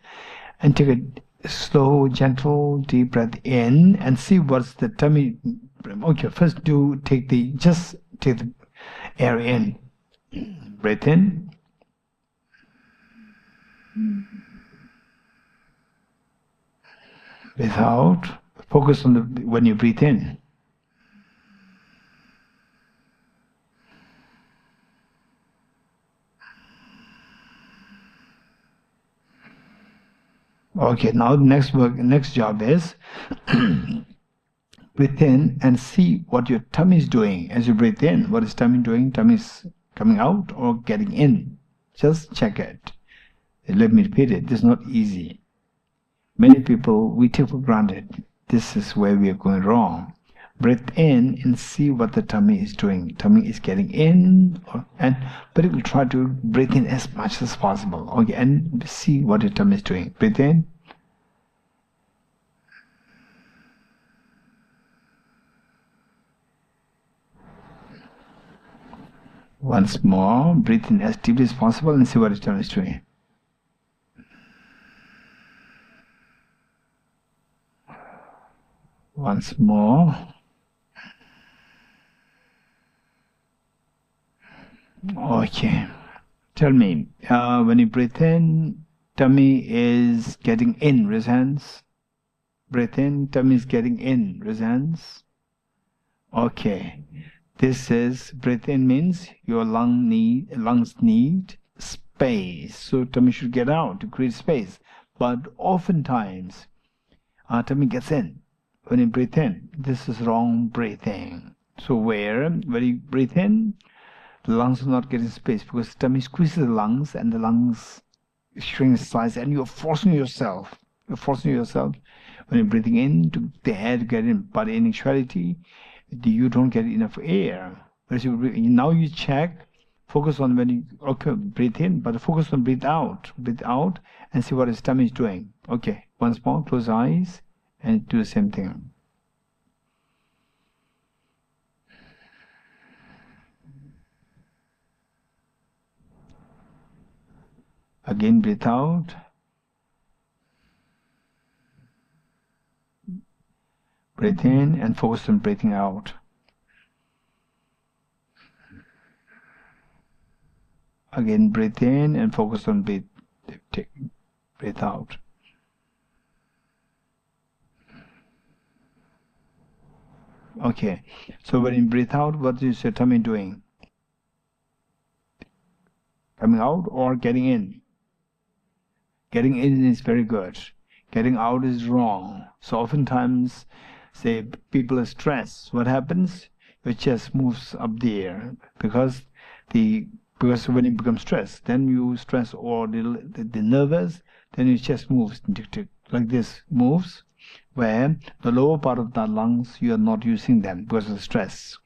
and take a slow, gentle, deep breath in and see what's the tummy. Okay, first take the air in. Breathe in. Breathe out. Focus on when you breathe in. Okay, now the next job is breathe in and see what your tummy is doing as you breathe in. What is tummy doing? Tummy is coming out or getting in. Just check it. Let me repeat it. This is not easy. Many people, we take for granted. This is where we are going wrong. Breathe in and see what the tummy is doing. Tummy is getting in, but it will try to breathe in as much as possible. Okay, and see what your tummy is doing. Breathe in. Once more, breathe in as deeply as possible and see what your tummy is doing. Once more. Okay. Tell me, when you breathe in, tummy is getting in, raise hands. Breathe in, tummy is getting in, raise hands. Okay. This is, breathe in means your lungs need space. So tummy should get out to create space. But oftentimes, tummy gets in. When you breathe in, this is wrong breathing. So when you breathe in, the lungs are not getting space because the tummy squeezes the lungs and the lungs shrink the size and you're forcing yourself. When you're breathing in to the air to get in. But in actuality, you don't get enough air. Whereas now you check, focus on when you breathe in, but focus on breathe out. Breathe out and see what his tummy is doing. Okay, once more, close eyes and do the same thing. Again, breathe out. Breathe in and focus on breathing out. Again, breathe in and focus on breathe out. Okay, so when you breathe out, what is your tummy doing? Coming out or getting in? Getting in is very good. Getting out is wrong. So oftentimes, say people are stressed. What happens? Your chest moves up the air because when you become stressed, then you stress or the nervous, then your chest moves like this moves, where the lower part of the lungs you are not using them because of the stress.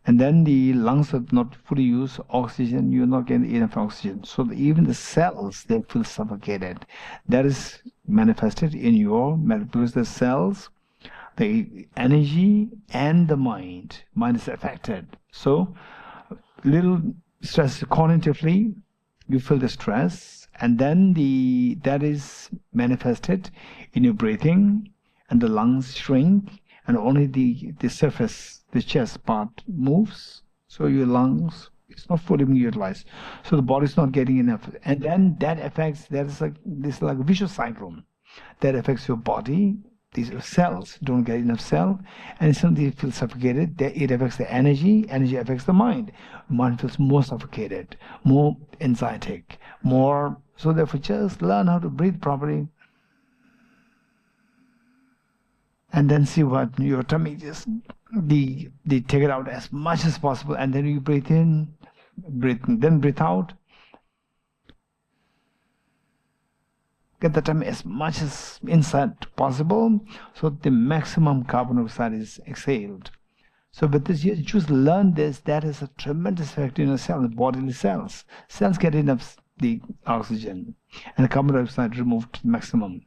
And then the lungs are not fully used oxygen, you're not getting enough oxygen. So even the cells, they feel suffocated. That is manifested in your, because the cells, the energy and the mind is affected. So little stress cognitively, you feel the stress, and then that is manifested in your breathing, and the lungs shrink, and only the surface, the chest part moves, so your lungs, it's not fully utilized. So the body's not getting enough. And then that affects, there's like this like vicious cycle that affects your body. These cells don't get enough cell, and suddenly you feel suffocated. It affects the energy. Energy affects the mind. Mind feels more suffocated, more anxietic, more. So therefore, just learn how to breathe properly, and then see what your tummy just take it out as much as possible, and then you breathe in, then breathe out. Get the tummy as much as inside possible, so the maximum carbon dioxide is exhaled. So with this, you just learn this. That is a tremendous effect in your cells, bodily cells. Cells get enough the oxygen, and the carbon dioxide removed to the maximum.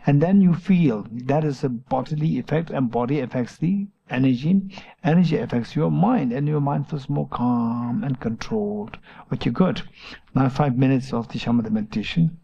And then you feel that is a bodily effect, and body affects the energy. Energy affects your mind, and your mind feels more calm and controlled. Okay, good. Now 5 minutes of the shamatha meditation.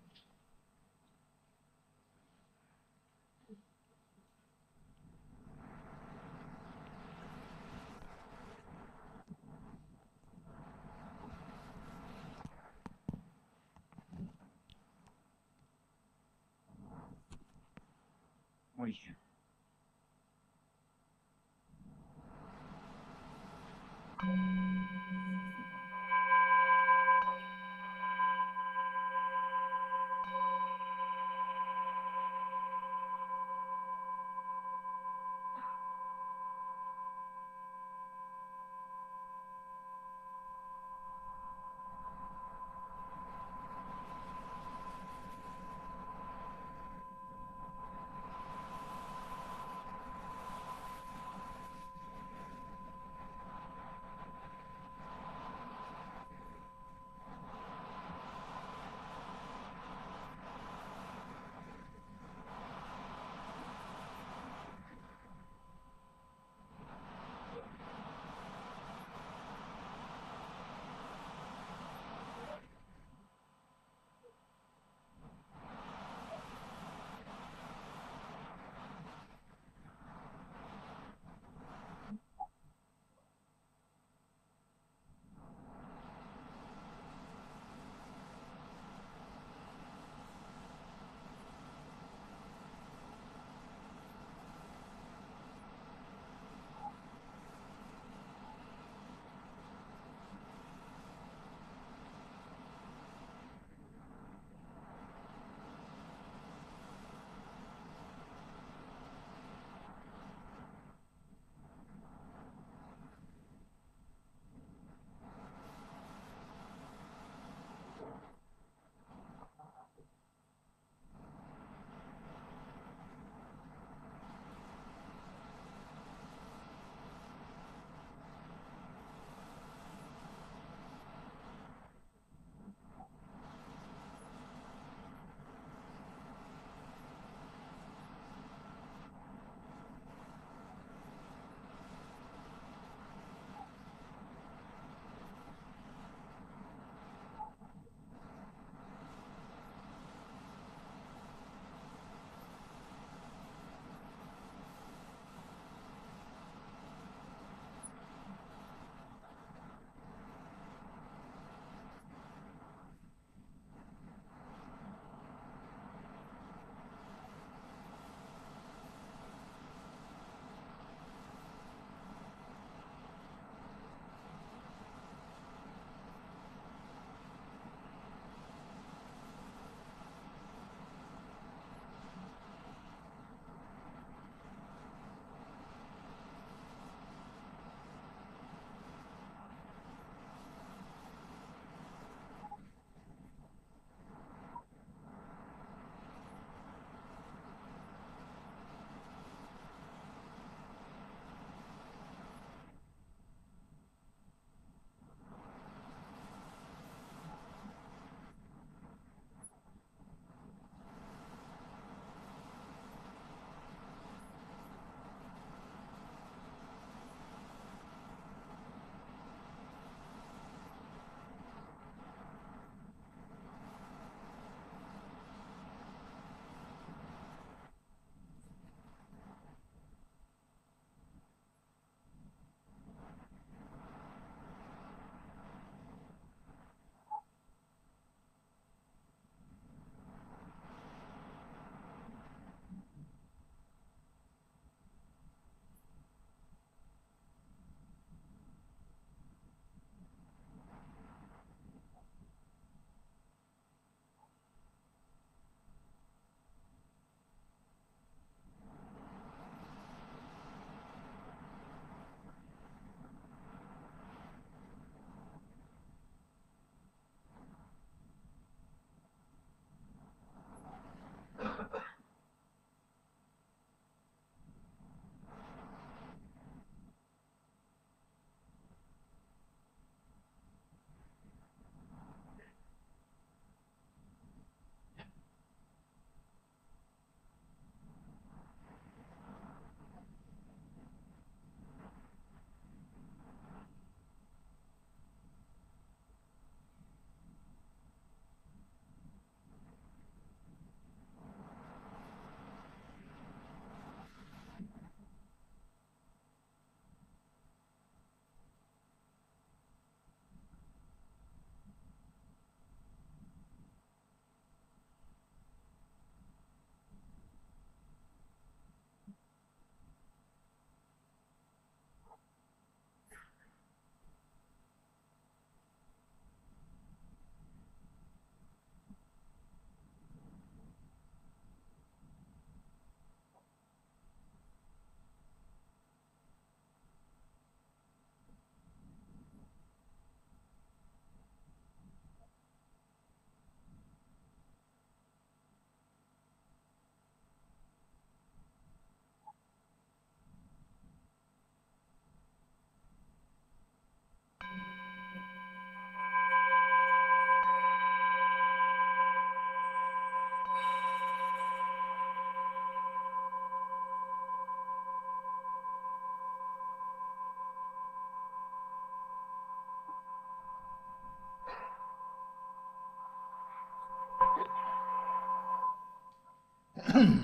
Okay.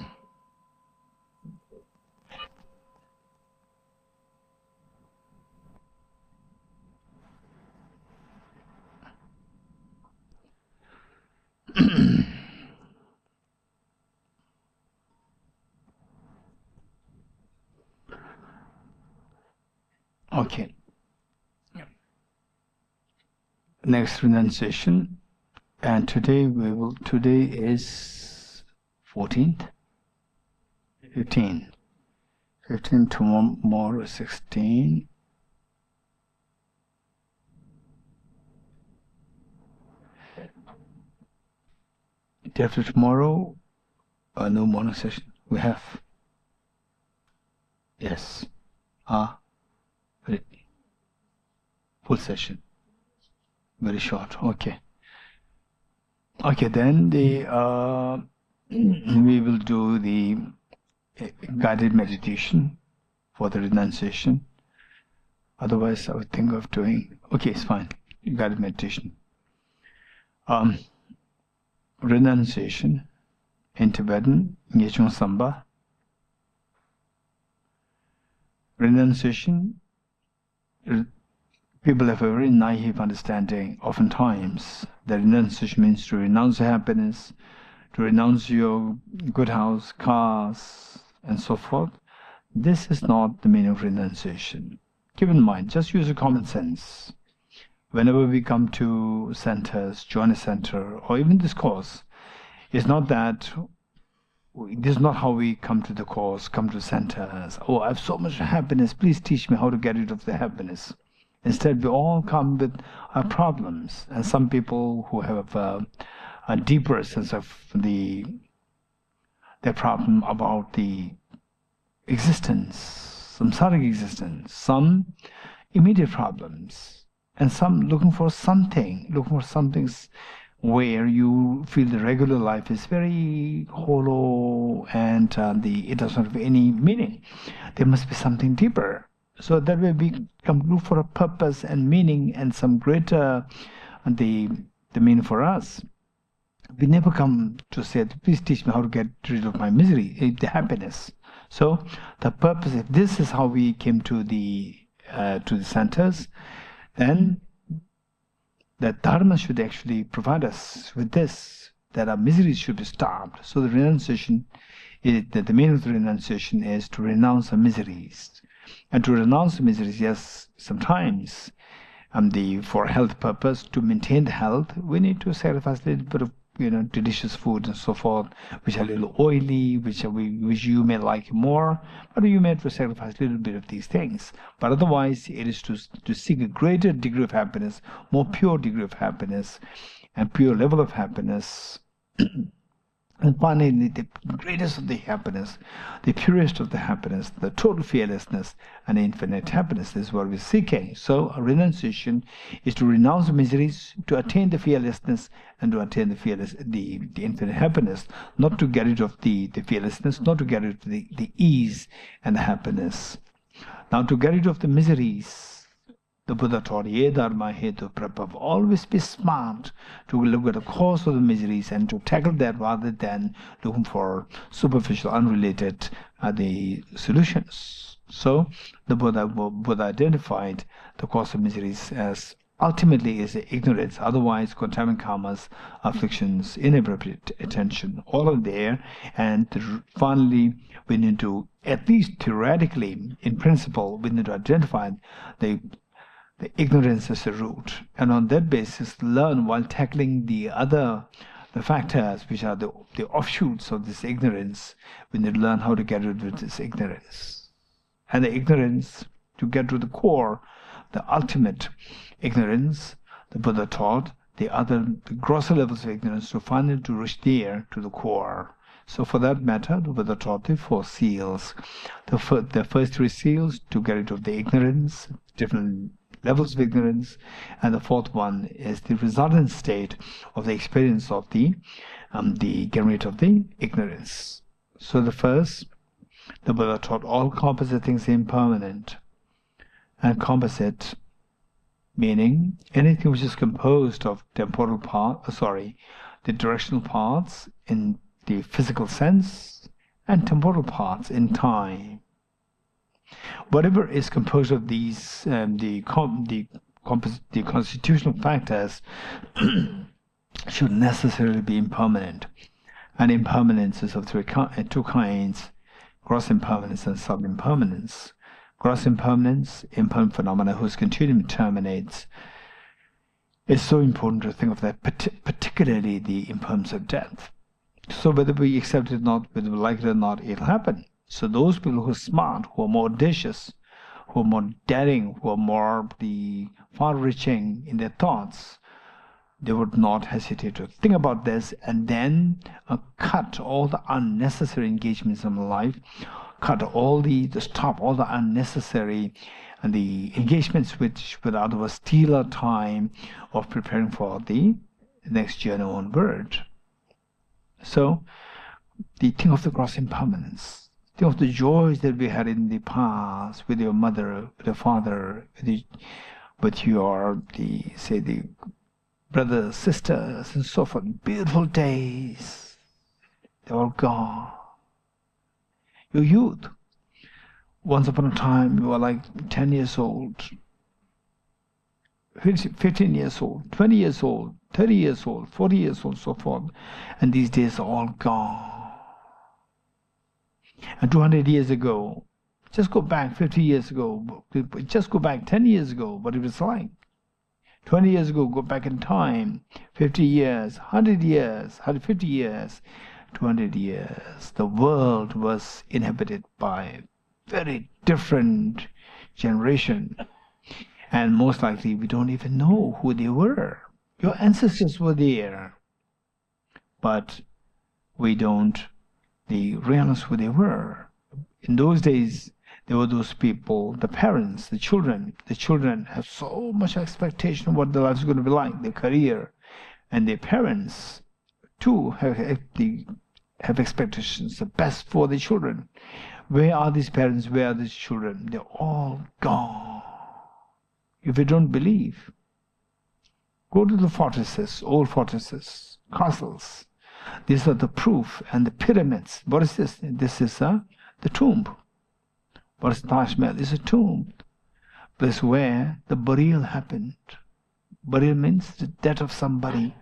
Next renunciation, and today is 14th, 15, tomorrow 16. Day after tomorrow, no morning session. We have, yes, full session. Very short. Okay. Okay, then we will do the guided meditation for the renunciation. Otherwise, I would think of doing. Okay, it's fine. Guided meditation. Renunciation in Tibetan, Ngechung Samba. Renunciation. People have a very naive understanding, oftentimes, that renunciation means to renounce happiness, to renounce your good house, cars, and so forth. This is not the meaning of renunciation. Keep in mind, just use your common sense. Whenever we come to centers, join a center, or even this course, it's not that, this is not how we come to the course, come to centers. Oh, I have so much happiness, please teach me how to get rid of the happiness. Instead, we all come with our problems, and some people who have a deeper sense of their problem about the existence, samsaric existence, some immediate problems, and some looking for something where you feel the regular life is very hollow and it doesn't have any meaning. There must be something deeper. So that way we come look for a purpose and meaning and some greater the meaning for us. We never come to say, please teach me how to get rid of my misery, the happiness. So the purpose, if this is how we came to the centers, then that Dharma should actually provide us with this, that our miseries should be stopped. So the renunciation, the meaning of the renunciation is to renounce our miseries. And to renounce miseries, yes, sometimes, for health purpose, to maintain the health, we need to sacrifice a little bit of, delicious food and so forth, which are a little oily, which you may like more, but you may have to sacrifice a little bit of these things. But otherwise, it is to seek a greater degree of happiness, more pure degree of happiness, and pure level of happiness. And finally, the greatest of the happiness, the purest of the happiness, the total fearlessness and infinite happiness is what we're seeking. So, a renunciation is to renounce the miseries, to attain the fearlessness, and to attain the infinite happiness. Not to get rid of the fearlessness, not to get rid of the ease and the happiness. Now, to get rid of the miseries, the Buddha taught, Ye dharma hetu prabhav. Always be smart to look at the cause of the miseries and to tackle that rather than looking for superficial, unrelated the solutions. So the Buddha identified the cause of miseries as ultimately is ignorance, otherwise contaminant karmas, afflictions, inappropriate attention, all are there. And finally, we need to, at least theoretically, in principle, we need to identify the ignorance as a root, and on that basis learn while tackling the factors which are the offshoots of this ignorance. We need to learn how to get rid of this ignorance. And the ignorance, to get to the core, the ultimate ignorance, the Buddha taught the grosser levels of ignorance to finally to reach there to the core. So for that matter, the Buddha taught the 4 seals. The first 3 seals to get rid of the ignorance, different levels of ignorance, and the 4th one is the resultant state of the experience of the getting rid of the ignorance. So the first, the Buddha taught all composite things impermanent, and composite meaning anything which is composed of temporal the directional parts in the physical sense and temporal parts in time. Whatever is composed of these, the constitutional factors should necessarily be impermanent. And impermanence is of two kinds: gross impermanence and sub-impermanence. Gross impermanence, impermanent phenomena whose continuum terminates. It's so important to think of that, particularly the impermanence of death. So whether we accept it or not, whether we like it or not, it'll happen. So those people who are smart, who are more audacious, who are more daring, who are more far-reaching in their thoughts, they would not hesitate to think about this and then cut all the unnecessary engagements in life, stop all the unnecessary and the engagements which would otherwise steal our time of preparing for the next journey onward. So, think of the gross impermanence. Think of the joys that we had in the past with your mother, with your father, with your the brothers, sisters, and so forth. Beautiful days. They're all gone. Your youth. Once upon a time, you were like 10 years old, 15 years old, 20 years old, 30 years old, 40 years old, so forth. And these days are all gone. And 200 years ago, just go back 50 years ago, just go back 10 years ago, what it was like. 20 years ago, go back in time, 50 years, 100 years, 150 years, 200 years. The world was inhabited by very different generation, and most likely we don't even know who they were. Your ancestors were there, but we don't realize who they were. In those days, there were those people, the parents, the children. The children have so much expectation of what their life is going to be like, their career, and their parents too have expectations, the best for the children. Where are these parents? Where are these children? They're all gone. If you don't believe, go to the fortresses, old fortresses, castles. These are the proof. And the pyramids. What is this? This is the tomb. What is Taj Mahal? This is a tomb. This is where the burial happened. Burial means the death of somebody.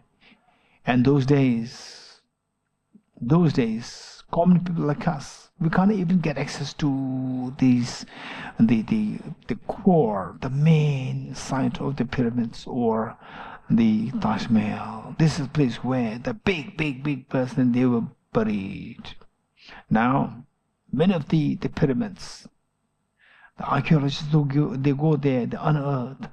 And those days, common people like us, we can't even get access to these, the core, the main site of the pyramids or the Taj Mahal. This is a place where the big person, they were buried. Now, many of the pyramids, the archaeologists, they go there, they unearth,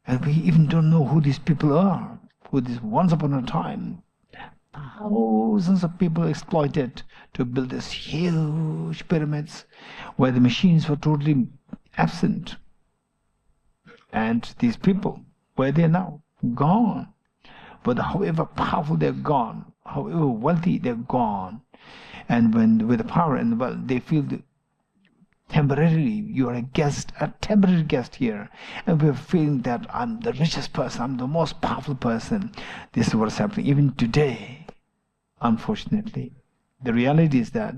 and we even don't know who these people are, who this once upon a time, thousands of people exploited to build these huge pyramids where the machines were totally absent. And these people, where they are now? Gone. But however powerful they're gone, however wealthy they're gone, and when with the power and the wealth, they feel temporarily you are a temporary guest here, and we're feeling that I'm the richest person, I'm the most powerful person. This is what's happening even today. Unfortunately, the reality is that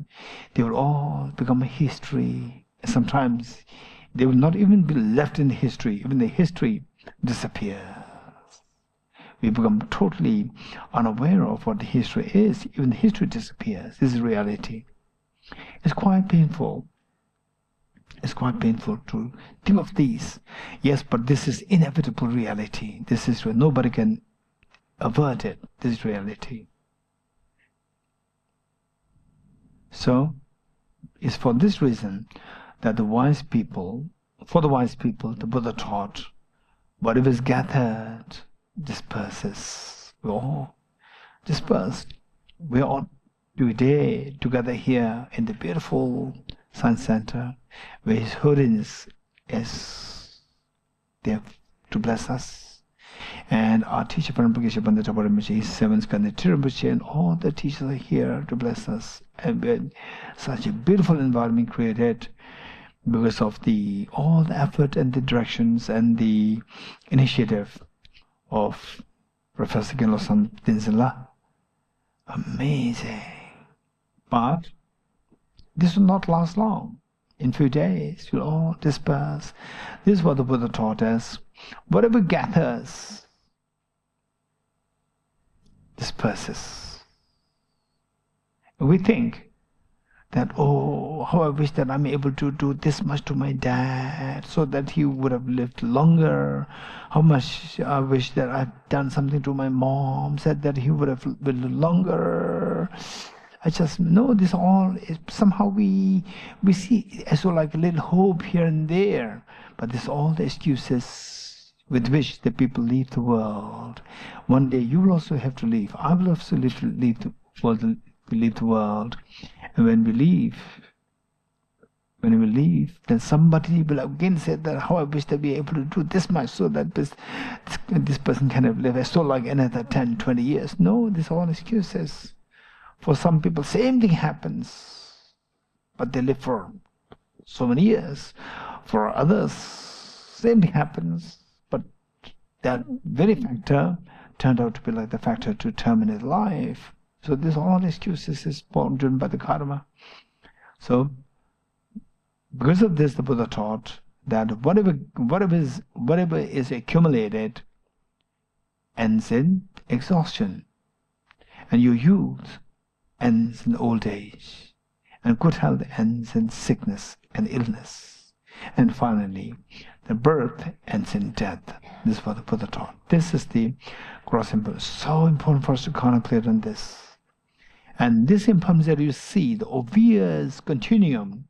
they will all become a history. Sometimes they will not even be left in the history. Even the history disappears. We become totally unaware of what the history is. Even the history disappears. This is reality. It's quite painful. It's quite painful to think of these. Yes, but this is inevitable reality. This is where nobody can avert it. This is reality. So, it's for this reason that the wise people, the Buddha taught, whatever is gathered disperses. We all dispersed. We are all today together here in the beautiful Science Center, where His Holiness is there to bless us. And our teacher, Geshe Pandita Paramahansa, his seventh Skanda Rinpoche, and all the teachers are here to bless us. And with such a beautiful environment created because of all the effort and the directions and the initiative of Professor Genlo Tenzin La. Amazing. But this will not last long. In few days, you'll all disperse. This is what the Buddha taught us. Whatever gathers, disperses. We think that, oh, how I wish that I'm able to do this much to my dad so that he would have lived longer. How much I wish that I've done something to my mom, said that he would have lived longer. I just know this all is somehow we see as well like a little hope here and there, but this all the excuses with which the people leave the world. One day you will also have to leave. I will also leave the world, and when we leave, then somebody will again say that how I wish to be able to do this much so that this person can have lived so like another 10, 20 years. No, these are all excuses. For some people, same thing happens, but they live for so many years. For others, same thing happens, but that very factor turned out to be like the factor to terminate life. So this all excuses is driven by the karma. So because of this, the Buddha taught that whatever is accumulated ends in exhaustion, and your youth ends in old age, and good health ends in sickness and illness, and finally the birth ends in death. This is what the Buddha taught. This is the gross impermanence. So important for us to contemplate on this. And this impermanence that you see, the obvious continuum,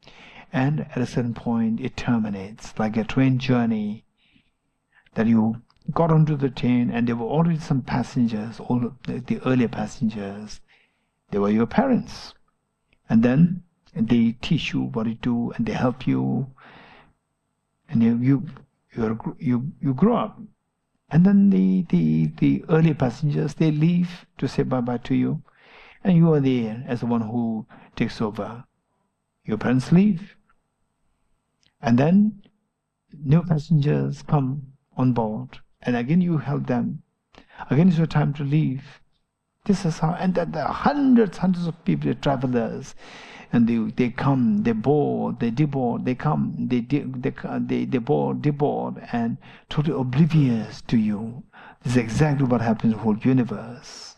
and at a certain point it terminates, like a train journey that you got onto the train and there were already some passengers, all the earlier passengers. They were your parents, and then they teach you what to do, and they help you, and you grow up. And then the early passengers, they leave to say bye bye to you, and you are there as the one who takes over. Your parents leave, and then new passengers come on board, and again you help them. Again it's your time to leave. This is how, and that there are hundreds of people, travelers, and they come, they board, they deboard, they come, they board, deboard, and totally oblivious to you. This is exactly what happens in the whole universe.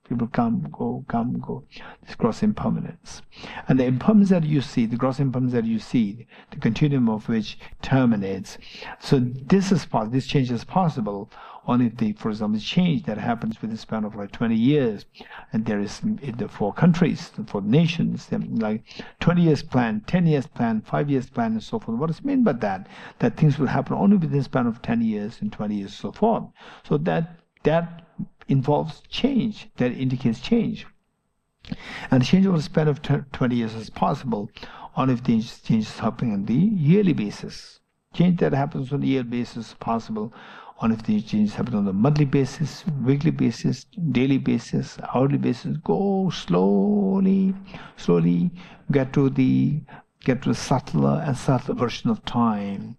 People come, go. This gross impermanence. And the impermanence that you see, the gross impermanence that you see, the continuum of which terminates. So this change is possible only if for example, change that happens within the span of like 20 years. And there is, in the 4 countries, 4 nations, like 20 years plan, 10 years plan, 5 years plan, and so forth. What does it mean by that? That things will happen only within the span of 10 years and 20 years, so forth. So that involves change, that indicates change. And change over the span of 20 years is possible only if the change is happening on the yearly basis. Change that happens on the yearly basis is possible only if the change happens on the monthly basis, weekly basis, daily basis, hourly basis. Go slowly, get to the subtler and subtler version of time.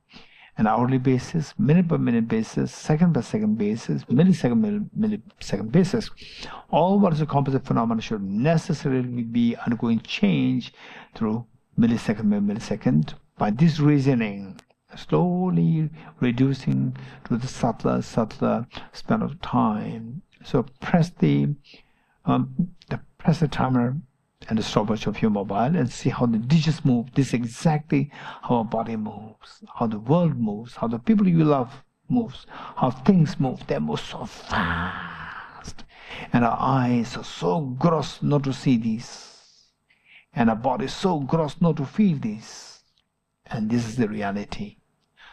An hourly basis, minute by minute basis, second by second basis, millisecond basis. All what is a composite phenomenon should necessarily be undergoing change through millisecond by millisecond. By this reasoning, slowly reducing to the subtler span of time. So press the timer and the stopwatch of your mobile and see how the digits move. This is exactly how our body moves, how the world moves, how the people you love moves, how things move. They move so fast. And our eyes are so gross not to see these. And our body is so gross not to feel this. And this is the reality.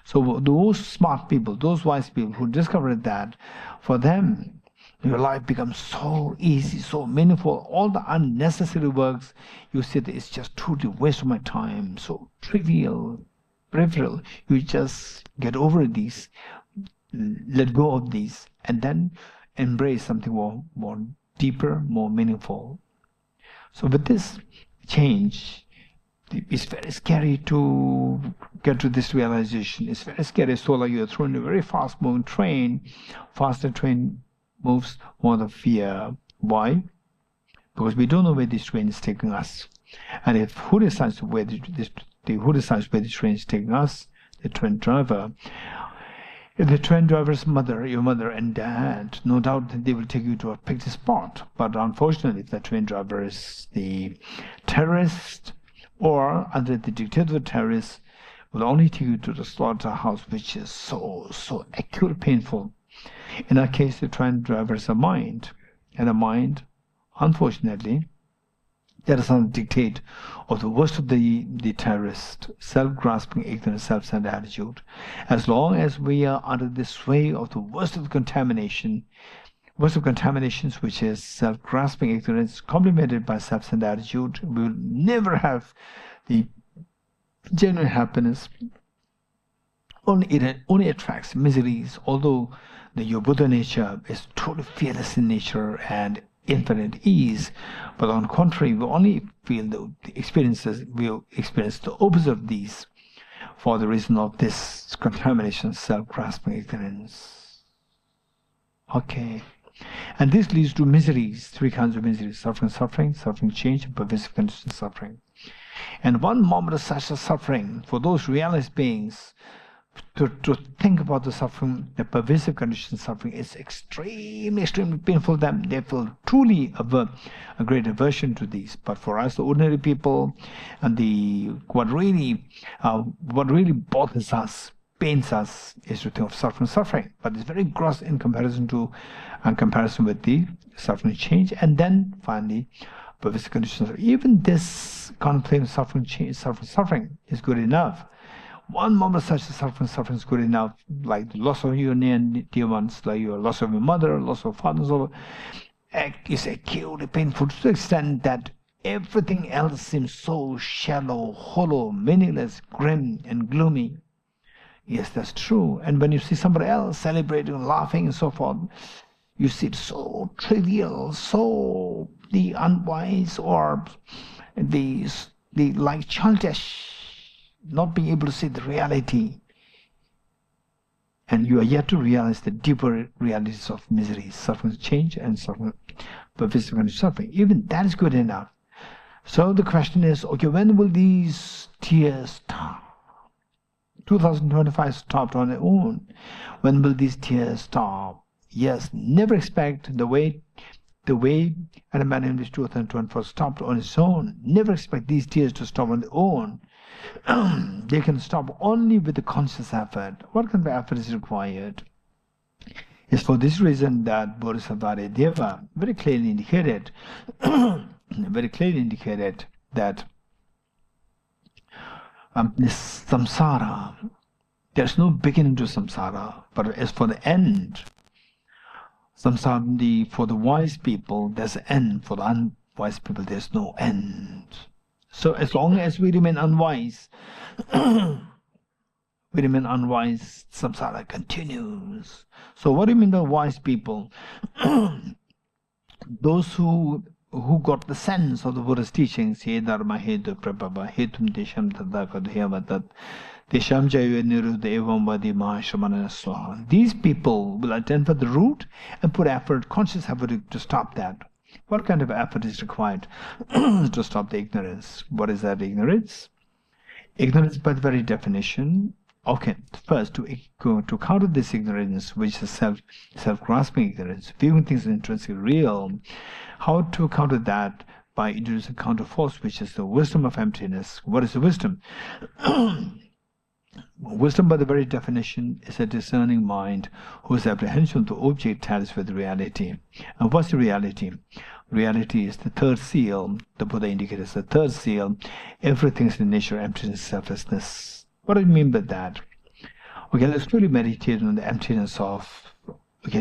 So those smart people, those wise people who discovered that, for them, your life becomes so easy, so meaningful. All the unnecessary works, you see that it's just totally waste of my time, so trivial, peripheral. You just get over these, let go of these, and then embrace something more deeper, more meaningful. So with this change, it's very scary to get to this realization. It's very scary. So like you're thrown in a very fast-moving train, faster train moves, more the fear. Why? because we don't know where this train is taking us. And if who decides where who decides where the train is taking us? The train driver. If the train driver's mother, your mother and dad, no doubt that they will take you to a picked spot. But unfortunately, if the train driver is the terrorist or under the dictate of the terrorist, will only take you to the slaughterhouse, which is so acute, painful. In our case, the train driver is a mind, and a mind, unfortunately, that is on the dictate of the worst of the terrorist, self-grasping, ignorant, self-centered attitude. As long as we are under the sway of the worst of contaminations, which is self-grasping ignorance, complemented by self-centered attitude, we will never have the genuine happiness. Only attracts miseries, although your Buddha nature is totally fearless in nature and infinite ease, but on the contrary, we only feel the experiences, we experience the opposite of these for the reason of this contamination, self-grasping ignorance. Okay. And this leads to miseries, three kinds of miseries: suffering change, and pervasive conditioned suffering. And one moment of such a suffering, for those realized beings, to think about the suffering, the pervasive condition suffering, is extremely painful. Them they feel truly a great aversion to these. But for us, the ordinary people, and what really bothers us, pains us, is to think of suffering. But it's very gross in comparison with the suffering change, and then finally, pervasive conditions. Even this contemplating suffering change, suffering is good enough. One moment such as suffering is good enough, like the loss of your near and dear ones, like your loss of your mother, loss of father, so is acutely painful to the extent that everything else seems so shallow, hollow, meaningless, grim, and gloomy. Yes, that's true. And when you see somebody else celebrating, laughing, and so forth, you see it so trivial, so the unwise, or the like childish, not being able to see the reality. And you are yet to realize the deeper realities of misery, suffering, change, and suffering, pervasive and suffering. Even that is good enough. So the question is, okay, when will these tears stop? 2025 stopped on their own. When will these tears stop? Yes, never expect the way and a man in which 2024 stopped on its own. Never expect these tears to stop on their own. They can stop only with the conscious effort. What kind of effort is required? It's for this reason that Bodhisattva Deva very clearly indicated that this samsara, there's no beginning to samsara, but as for the end, samsara, for the wise people, there's an end. For the unwise people, there's no end. So as long as we remain unwise, samsara continues. So what do you mean by wise people? Those who got the sense of the Buddha's teachings, he dharma hetu prabhava hetum desham tadakadhyavatat desham jaya niruddha evam vadi mahashramana swaha. These people will identify the root and put effort, conscious effort to stop that. What kind of effort is required to stop the ignorance? What is that ignorance? Ignorance by the very definition. Okay, first to counter this ignorance, which is self-grasping ignorance, viewing things as intrinsically real. How to counter that? By introducing counter force, which is the wisdom of emptiness. What is the wisdom? Wisdom, by the very definition, is a discerning mind whose apprehension of the object tallies with reality. And what's the reality? Reality is the third seal. The Buddha indicated as the third seal. Everything is in nature, emptiness, selflessness. What do you mean by that? Okay, let's really meditate on the emptiness of,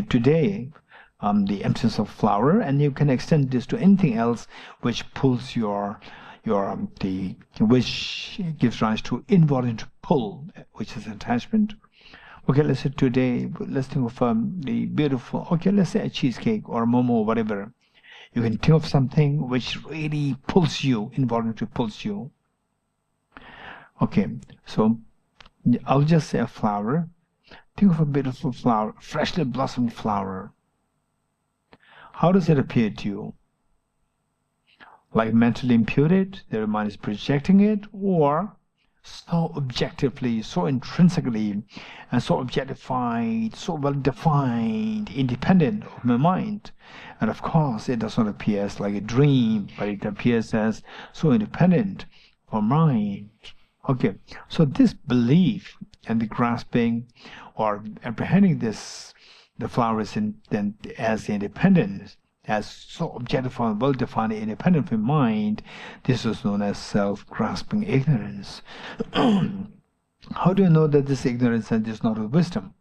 today, the emptiness of flower, and you can extend this to anything else which pulls which gives rise to involuntary pull, which is attachment. Okay, let's say today, let's think of the beautiful, let's say a cheesecake or a momo or whatever. You can think of something which really pulls you, involuntarily pulls you. Okay, so I'll just say a flower. Think of a beautiful flower, freshly blossomed flower. How does it appear to you? like mentally imputed, their mind is projecting it, or so objectively, so intrinsically, and so objectified, so well defined, independent of my mind. And of course, it does not appear as like a dream, but it appears as so independent of mind. Okay, so this belief and the grasping or apprehending this, the flower is as independent, as so objectified, well-defined, independent from mind, this is known as self-grasping ignorance. How do you know that this ignorance is not with wisdom?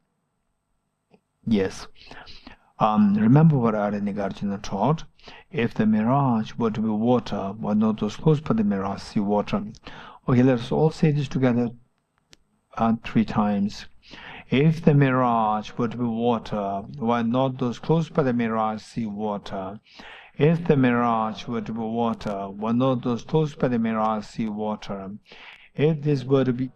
Yes. Remember what Nagarjuna taught. If the mirage were to be water, were not those close by the mirage see water? Okay, let us all say this together 3 times. If the mirage were to be water, why not those close by the mirage see water? If the mirage were to be water, why not those close by the mirage see water? If this were to be,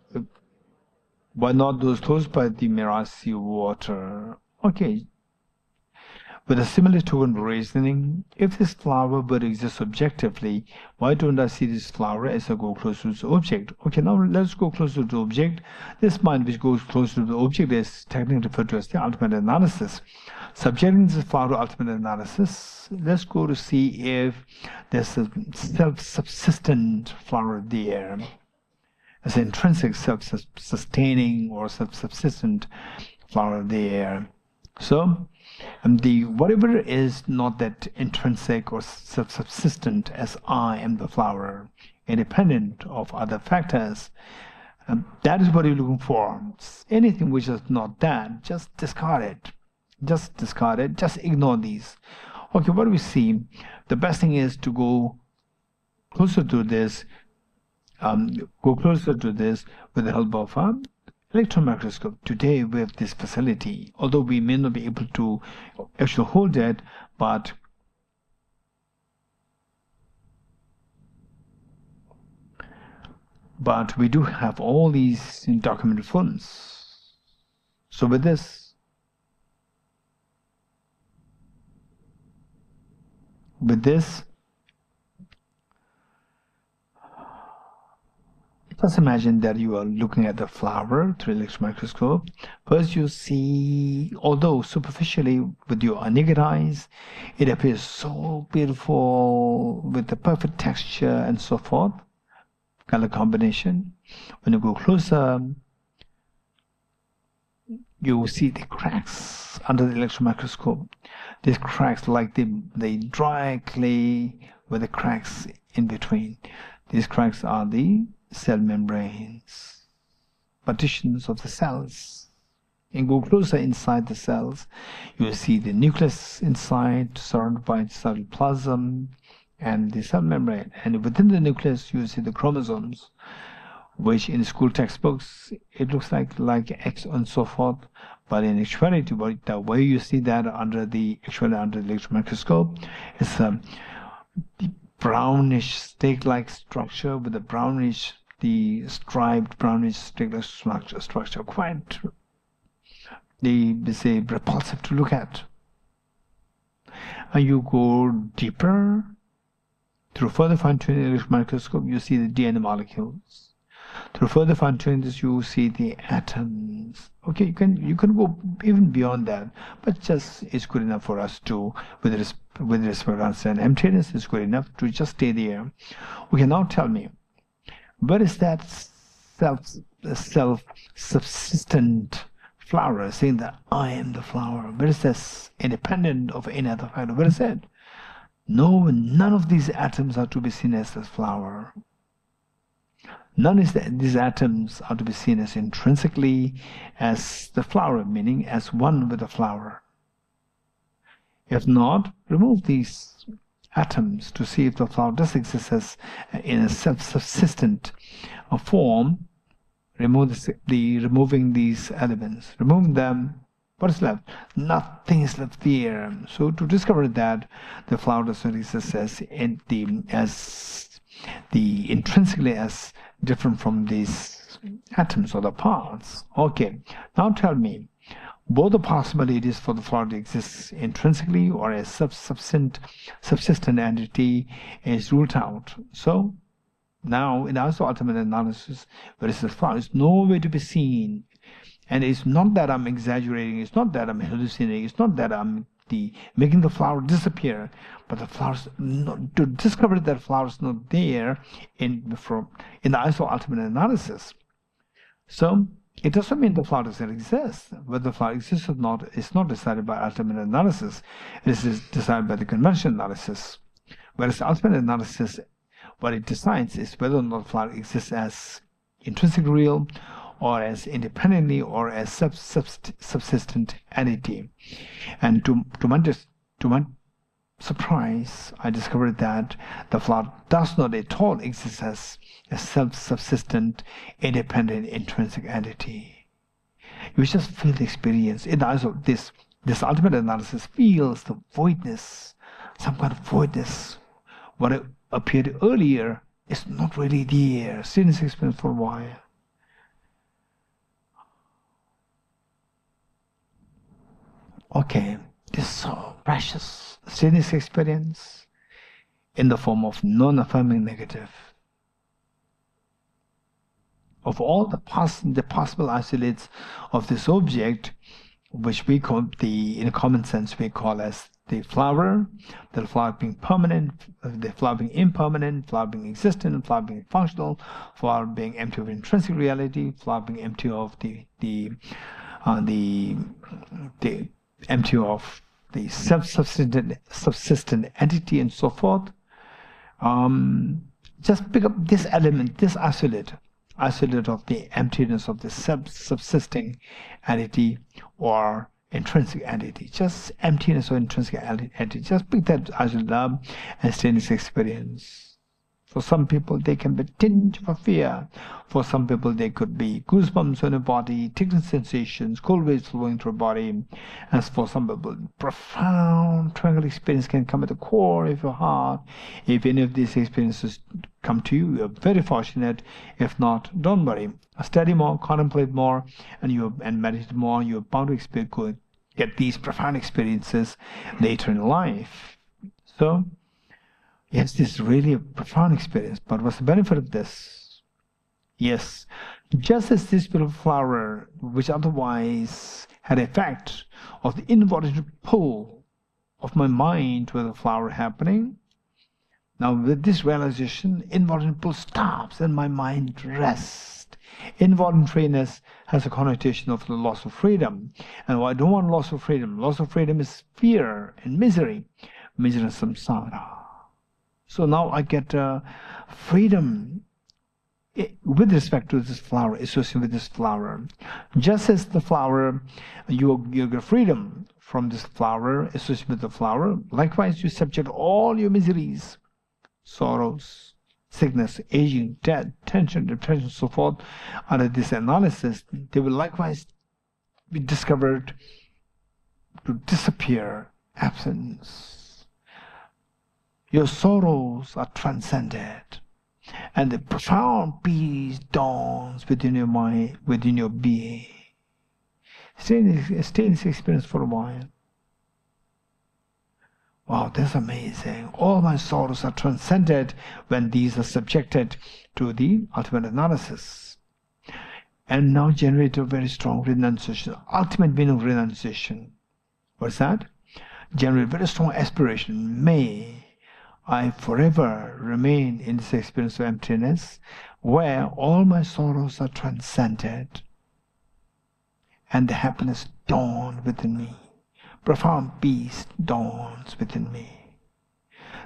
why not those close by the mirage see water? Okay. With a similar token reasoning, if this flower were to exist objectively, why don't I see this flower as I go closer to the object? Okay, now let's go closer to the object. This mind which goes closer to the object is technically referred to as the ultimate analysis. Subjecting this flower to ultimate analysis, let's go to see if there's a self-subsistent flower there, as an intrinsic self-sustaining or self-subsistent flower there. So, whatever is not that intrinsic or self-subsistent as I am the flower, independent of other factors, that is what you're looking for. Anything which is not that, just discard it. Just discard it. Just ignore these. Okay, what do we see? The best thing is to go closer to this. Go closer to this with the help of electron microscope. Today we have this facility, although we may not be able to actually hold it, but we do have all these documented films. So with this, just imagine that you are looking at the flower through electron microscope. First you see, although superficially with your naked eyes, it appears so beautiful with the perfect texture and so forth, color combination. When you go closer, you will see the cracks under the electron microscope. These cracks like the dry clay with the cracks in between. These cracks are the cell membranes, partitions of the cells. And go closer inside the cells, you will see the nucleus inside, surrounded by the cytoplasm and the cell membrane. And within the nucleus, you will see the chromosomes, which in school textbooks it looks like X and so forth. But in actuality, the way you see that under the electron microscope is the brownish stake-like structure with the striped brownish stake-like structure, quite say repulsive to look at. And you go deeper through further fine-tuning electron microscope, you see the DNA molecules. Through further fine-tuning this, you see the atoms. Okay, you can go even beyond that, but just it's good enough for us to, with respect to understand emptiness, is good enough to just stay there. Okay, now tell me, where is that self-subsistent flower saying that I am the flower? Where is this independent of any other factor? Where is it? No, none of these atoms are to be seen as the flower. None of these atoms are to be seen as intrinsically as the flower, meaning as one with the flower. If not, remove these atoms to see if the flower does exist as in a self-subsistent form. Removing these elements, removing them, what is left? Nothing is left there. So to discover that the flower does not exist as intrinsically as different from these atoms or the parts. Okay, now tell me, Both the possibilities for the flower to exist intrinsically or as subsistent entity is ruled out. So now in also ultimate analysis, where is the flower is nowhere to be seen. And it's not that I'm exaggerating, it's not that I'm hallucinating, it's not that I'm making the flower disappear, but the flowers to discover that flower is not there in the ISO ultimate analysis. So it doesn't mean the flower doesn't exist. Whether the flower exists or not is not decided by ultimate analysis. It is decided by the conventional analysis. Whereas ultimate analysis, what it decides is whether or not the flower exists as intrinsic real, or as independently, or as subsistent entity. And to my surprise, I discovered that the flower does not at all exist as a self-subsistent, independent, intrinsic entity. You just feel the experience. It also this ultimate analysis feels the voidness, some kind of voidness. What appeared earlier is not really there. Seen this experience for a while. Okay, this is so precious. Seen this experience in the form of non-affirming negative. Of all the possible isolates of this object, which we call in a common sense we call as the flower being permanent, the flower being impermanent, flower being existent, flower being functional, flower being empty of intrinsic reality, flower being empty of empty of the subsistent entity and so forth. Just pick up this element, this isolate of the emptiness of the subsisting entity or intrinsic entity. Just emptiness or intrinsic entity. Just pick that isolate up and stay in this experience. For some people, they can be tinge of fear. For some people, they could be goosebumps on the body, tingling sensations, cold waves flowing through the body. As for some people, profound tranquil experience can come at the core of your heart. If any of these experiences come to you, you're very fortunate. If not, don't worry. Study more, contemplate more, and meditate more. You're bound to get these profound experiences later in life. So, yes, this is really a profound experience, but what's the benefit of this? Yes, just as this beautiful flower, which otherwise had the effect of the involuntary pull of my mind to the flower happening, now with this realization, involuntary pull stops and my mind rests. Involuntariness has a connotation of the loss of freedom. And I don't want loss of freedom. Loss of freedom is fear and misery. Misery and samsara. So now I get freedom with respect to this flower, associated with this flower. Just as the flower, you get freedom from this flower, associated with the flower, likewise you subject all your miseries, sorrows, sickness, aging, death, tension, depression, so forth, under this analysis, they will likewise be discovered to disappear, absence. Your sorrows are transcended, and the profound peace dawns within your mind, within your being. Stay in this experience for a while. Wow, that's amazing. All my sorrows are transcended when these are subjected to the ultimate analysis. And now generate a very strong renunciation, ultimate meaning of renunciation. What's that? Generate very strong aspiration. May I forever remain in this experience of emptiness, where all my sorrows are transcended, and the happiness dawns within me. Profound peace dawns within me.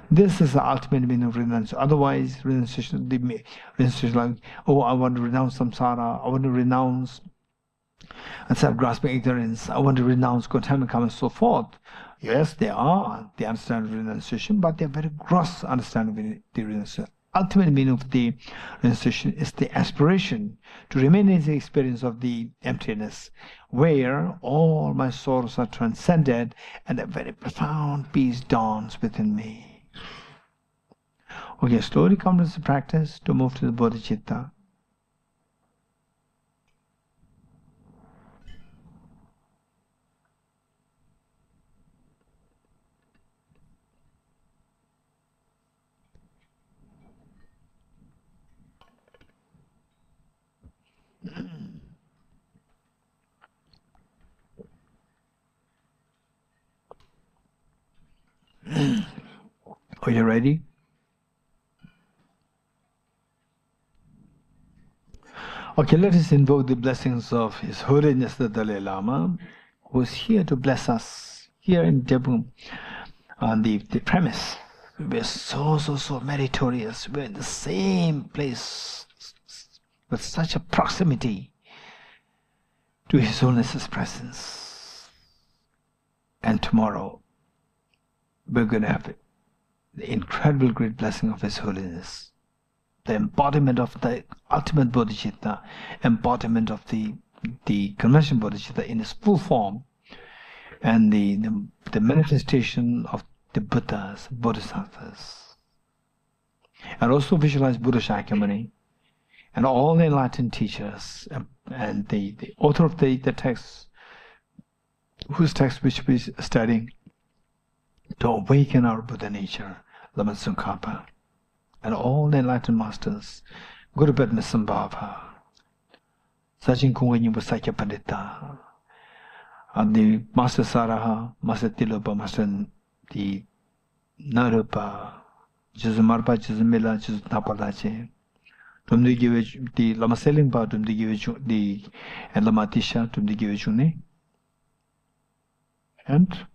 This is the ultimate meaning of renunciation. Otherwise, renunciation like, oh, I want to renounce samsara, I want to renounce self-grasping ignorance, I want to renounce contaminant karma, and so forth. Yes, they understand renunciation, but they are very gross understanding of the renunciation. Ultimate meaning of the renunciation is the aspiration to remain in the experience of the emptiness, where all my sorrows are transcended and a very profound peace dawns within me. Okay, slowly come to this practice to move to the bodhicitta. Are you ready? Okay, let us invoke the blessings of His Holiness the Dalai Lama, who is here to bless us here in Drepung. On the premise, we're so meritorious. We're in the same place with such a proximity to His Holiness's presence. And tomorrow, we're going to have the incredible great blessing of His Holiness, the embodiment of the ultimate bodhicitta, embodiment of the conventional bodhicitta in its full form, and the manifestation of the Buddhas, Bodhisattvas. And also visualize Buddha Shakyamuni and all the enlightened teachers and the author of the text, whose text we should be studying to awaken our Buddha nature, Lama Tsongkhapa, and all the enlightened masters, Guru Padma Sambhava, Sajin Kunganyibu Sakya Pandita, and the Master Saraha, Master Tilopa, Master the Narupa, Juzumarpa, Juzumila, Juzutapalache, Tumdi give the Lama Seling Pa, Tumdi give the and Lama Tisha, Tumdi give and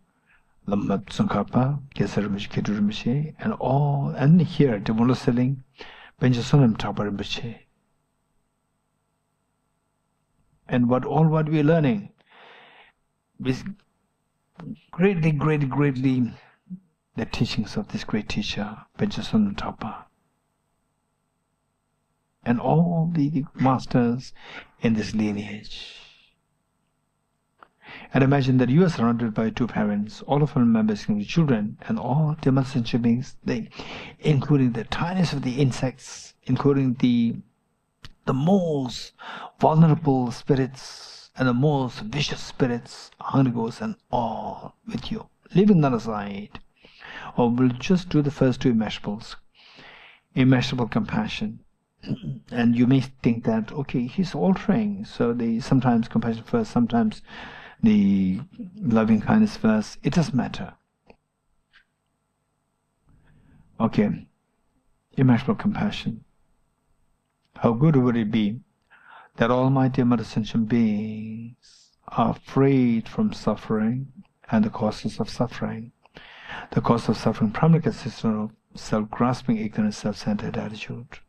Lama Tsongkhapa, Geshe, Kedurumishi, and all, and here, Drepung Loseling, Benjasunam Taparimbishi. And what we're learning is greatly the teachings of this great teacher, Benjasunam Tapa, and all the masters in this lineage. And imagine that you are surrounded by two parents, all of them members, including children, and all the sentient beings, including the tiniest of the insects, including the most vulnerable spirits and the most vicious spirits, hungry ghosts, and all with you. Leaving that aside, or we'll just do the first two immeasurables. Immeasurable compassion. And you may think that, okay, he's altering, so sometimes compassion first, sometimes the loving kindness first. It doesn't matter. Okay, immeasurable compassion. How good would it be that all my dear mother sentient beings are freed from suffering and the causes of suffering. The cause of suffering primarily consists of self-grasping, ignorant, self-centered attitude.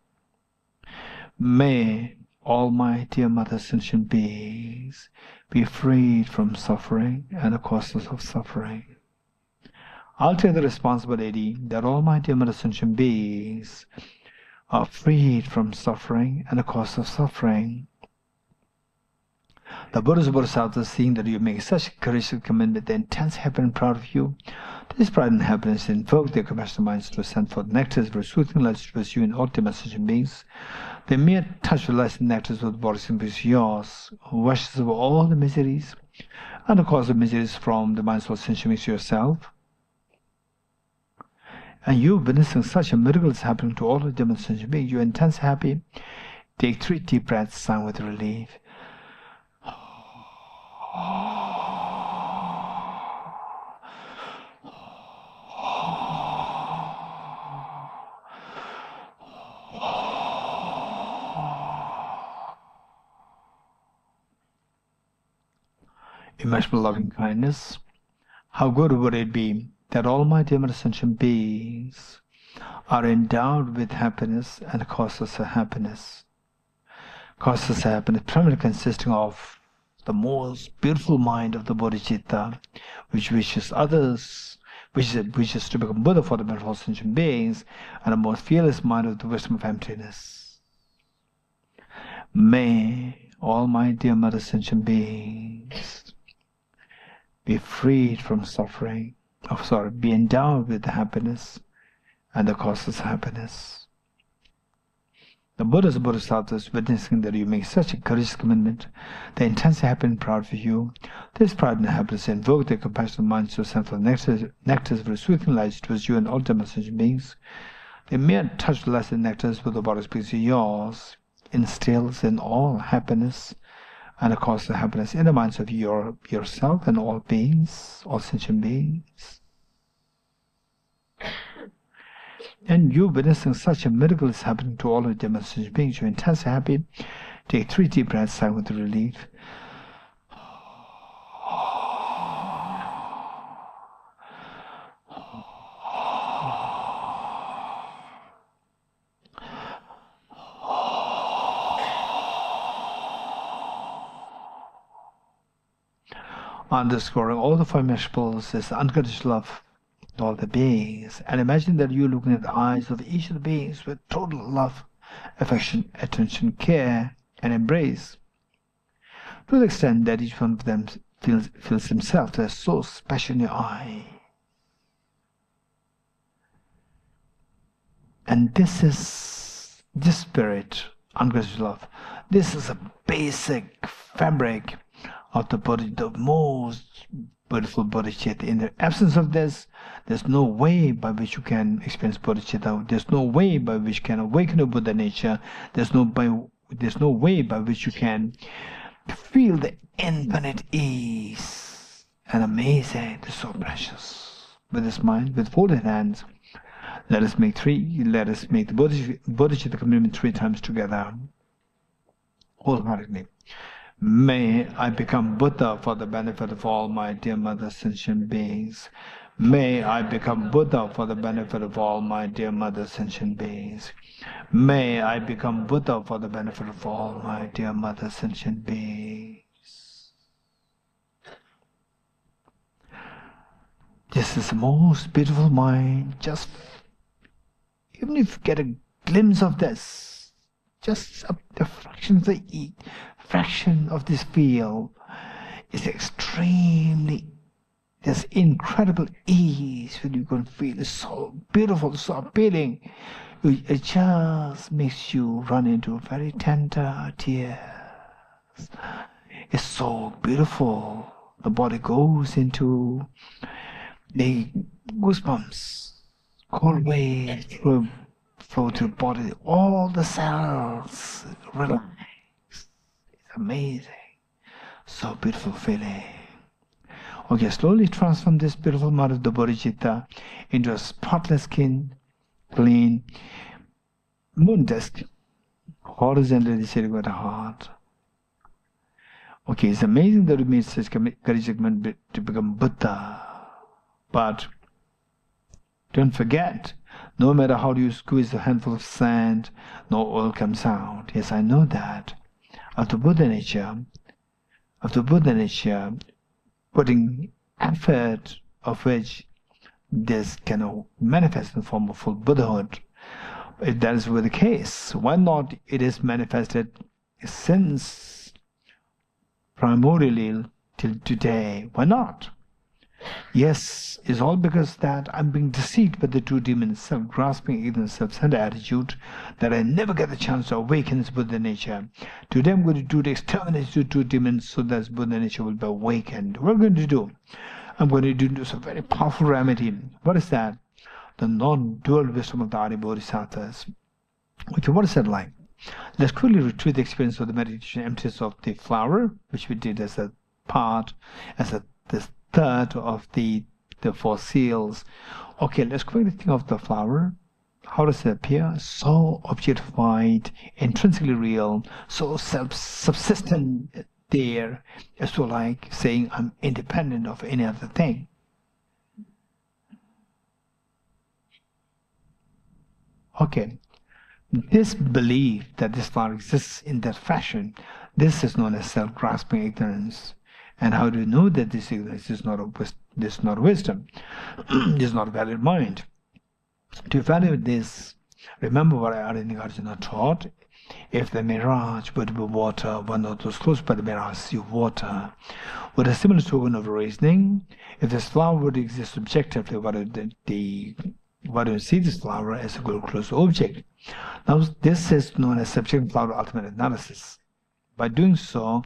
May all my dear mother sentient beings be freed from suffering and the causes of suffering. I'll take the responsibility that all my dear mother sentient beings are freed from suffering and the cause of suffering. The Buddhas and Bodhisattvas, seeing that you make such a courageous commitment, the intense happiness and proud of you, this pride and happiness invoke their compassionate minds to send forth nectars for soothing lights to pursue in all the sentient beings. The mere touch of lights and nectars with the bodies is yours, who washes away all the miseries and the cause of miseries from the minds of sentient beings yourself. And you witnessing such a miracle is happening to all the demon sentient beings. You're intense happy. Take 3 deep breaths, sigh with relief. Immeasurable loving kindness. How good would it be that all my dear sentient beings are endowed with happiness and causes of happiness. Causes of happiness primarily consisting of the most beautiful mind of the bodhicitta, which wishes others, wishes to become Buddha for the benefit of sentient beings, and the most fearless mind of the wisdom of emptiness. May all my dear mother sentient beings be freed from suffering, be endowed with the happiness and the causes of happiness. The Buddhas and Bodhisattvas, witnessing that you make such a courageous commitment, the intense happy and proud for you, this pride and happiness invoke their compassionate minds to send forth nectars for soothing lights towards you and all the sentient beings. The mere touch of lights and nectars with the bodies because yours instills in all happiness and the cause of happiness in the minds of yourself and all beings, all sentient beings. and you witnessing such a miracle is happening to all of them as beings. You're intensely happy. Take 3 deep breaths, sigh with relief. Underscoring all the 5 principles is unconditional love to all the beings. And imagine that you're looking at the eyes of each of the beings with total love, affection, attention, care, and embrace. To the extent that each one of them feels himself as so special in your eye. And this is this spirit, unconditional love. This is a basic fabric of the body, the most beautiful bodhicitta. In the absence of this, there's no way by which you can experience bodhicitta. There's no way by which you can awaken to Buddha nature. There's no way by which you can feel the infinite ease and amazing. It's so precious. With this mind, with folded hands, let us make the bodhicitta commitment 3 times together, wholeheartedly. May I become Buddha for the benefit of all my dear mother sentient beings. May I become Buddha for the benefit of all my dear mother sentient beings. May I become Buddha for the benefit of all my dear mother sentient beings. This is the most beautiful mind. Just even if you get a glimpse of this, just a fraction of this field is extremely, there's incredible ease when you can feel. It's so beautiful, so appealing. It just makes you run into very tender tears. It's so beautiful. The body goes into the goosebumps, cold waves flow through the body. All the cells relax. Amazing. So beautiful feeling. Okay, slowly transform this beautiful mud of the bodhicitta into a spotless skin, clean, moon disk, horizontally sitting with the heart. Okay, it's amazing that we made such courageous commitment to become Buddha. But don't forget, no matter how you squeeze a handful of sand, no oil comes out. Yes, I know that. Of the Buddha nature, putting effort of which this can manifest in the form of full Buddhahood. If that is the case, why not it is manifested since primordially till today? Why not? Yes, it's all because that I'm being deceived by the 2 demons, self-grasping, ignorant, self-centered attitude, that I never get the chance to awaken this Buddha nature. Today I'm going to do the extermination of 2 demons so that Buddha nature will be awakened. What am I going to do? I'm going to do some very powerful remedy. What is that? The non-dual wisdom of the Adi Bodhisattvas. Okay, what is that like? Let's quickly retrieve the experience of the meditation emptiness of the flower, which we did as a part, this third of the 4 seals. Okay, let's quickly think of the flower. How does it appear? So objectified, intrinsically real, so self-subsistent there, as to like saying I'm independent of any other thing. Okay, this belief that this flower exists in that fashion, this is known as self-grasping ignorance. And how do you know that this ignorance is not wisdom? This is not a valid mind. To evaluate this, remember what Arjuna taught. If the mirage were to be water, one not those close by the mirage see water. With a similar token of reasoning, if this flower would exist objectively, why do you see this flower as a close object? Now this is known as subject flower ultimate analysis. By doing so,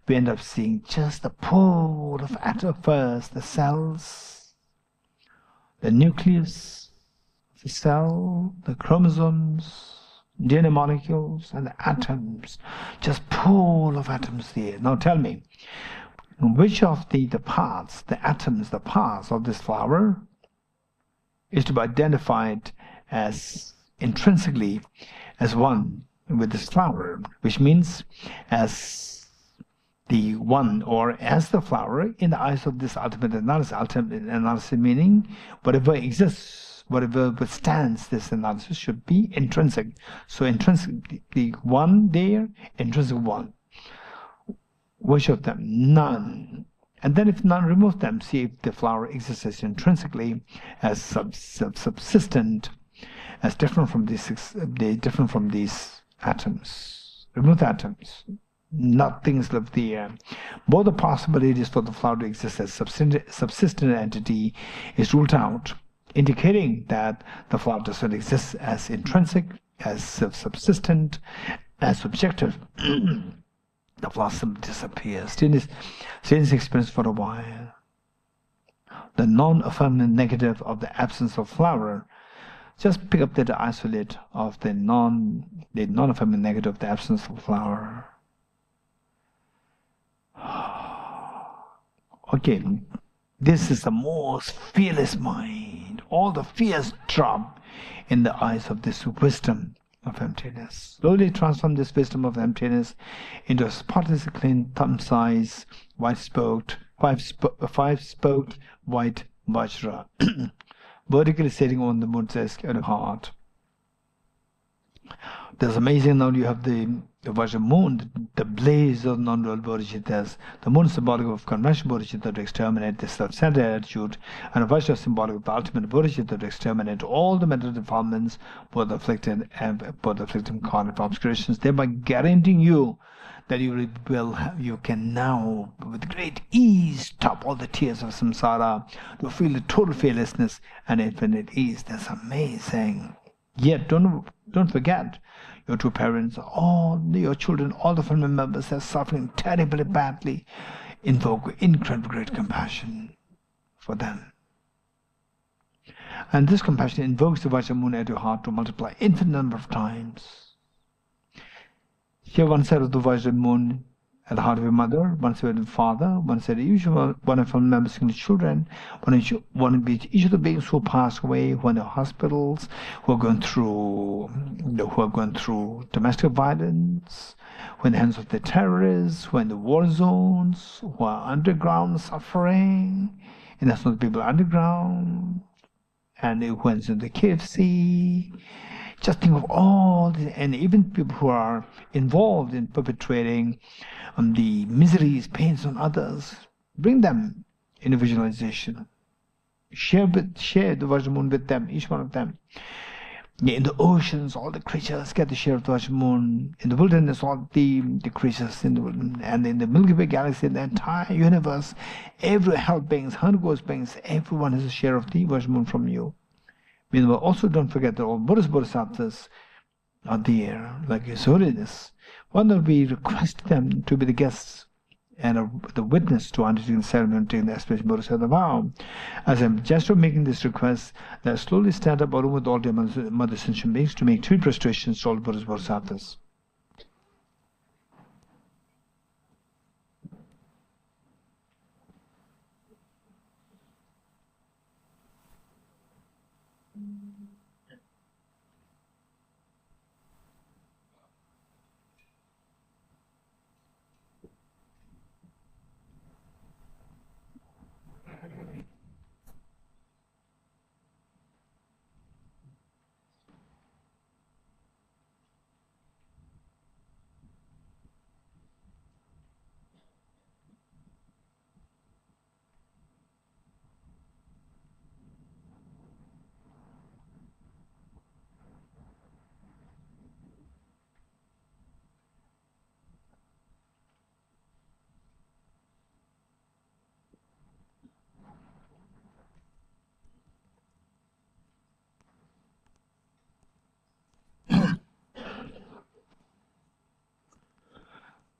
we end up seeing just the pool of atoms first, the cells, the nucleus, the cell, the chromosomes, DNA molecules, and the atoms. Just pool of atoms there. Now tell me, which of the parts, the atoms, the parts of this flower is to be identified as intrinsically as one with this flower, which means as the one or as the flower in the eyes of this ultimate analysis. Ultimate analysis meaning whatever exists, whatever withstands this analysis should be intrinsic. So intrinsic, the one there, intrinsic one. Which of them? None. And then if none, remove them. See if the flower exists as intrinsically, as subsistent, as different from these atoms. Remove the atoms. Nothing is left there. Both the possibilities for the flower to exist as subsistent entity is ruled out, indicating that the flower does not exist as intrinsic, as subsistent, as subjective. The blossom disappears. Students experience for a while. The non-affirmative negative of the absence of flower. Just pick up that isolate of the non-affirmative negative of the absence of flower. Okay, this is the most fearless mind. All the fears drop in the eyes of this wisdom of emptiness. Slowly transform this wisdom of emptiness into a spotlessly clean, thumb-sized, white-spoked, five-spoked white vajra, vertically sitting on the moon's heart. That's amazing. Now you have the Vajra moon, the blaze of non-dual bodhicittas. The moon is symbolic of conventional bodhicitta to exterminate the self-centered attitude, and Vajra is symbolic of the ultimate bodhicitta to exterminate all the mental defilements, both afflicted incarnate obscurations, thereby guaranteeing you that you can now, with great ease, stop all the tears of samsara, to feel the total fearlessness and infinite ease. That's amazing. Yet don't forget, your two parents, all your children, all the family members are suffering terribly badly. Invoke incredible great compassion for them. And this compassion invokes the Vajra moon at your heart to multiply infinite number of times. Here one side of the Vajra moon at the heart of your mother, one side of your father, one side of each one of family members and children, one of each of the beings who passed away, who are in the hospitals, who are going through domestic violence, who are in the hands of the terrorists, who are in the war zones, who are underground suffering, and that's not the people underground, and who went in the KFC. Just think of all this, and even people who are involved in perpetrating the miseries, pains on others. Bring them in a visualization. Share the Vajra moon with them, each one of them. In the oceans, all the creatures get the share of the Vajra moon. In the wilderness, all the creatures in the wilderness, and in the Milky Way galaxy, the entire universe, every health beings, 100 ghost beings, everyone has a share of the Vajra moon from you. Meanwhile, also don't forget that all Buddhist Bodhisattvas are there, like His Holiness. Why don't we request them to be the guests and the witness to undertaking the ceremony and taking the aspiration Bodhisattva vow? As I'm just making this request, that I slowly stand up along with all the mother sentient beings to make 3 prostrations to all Buddhist Bodhisattvas.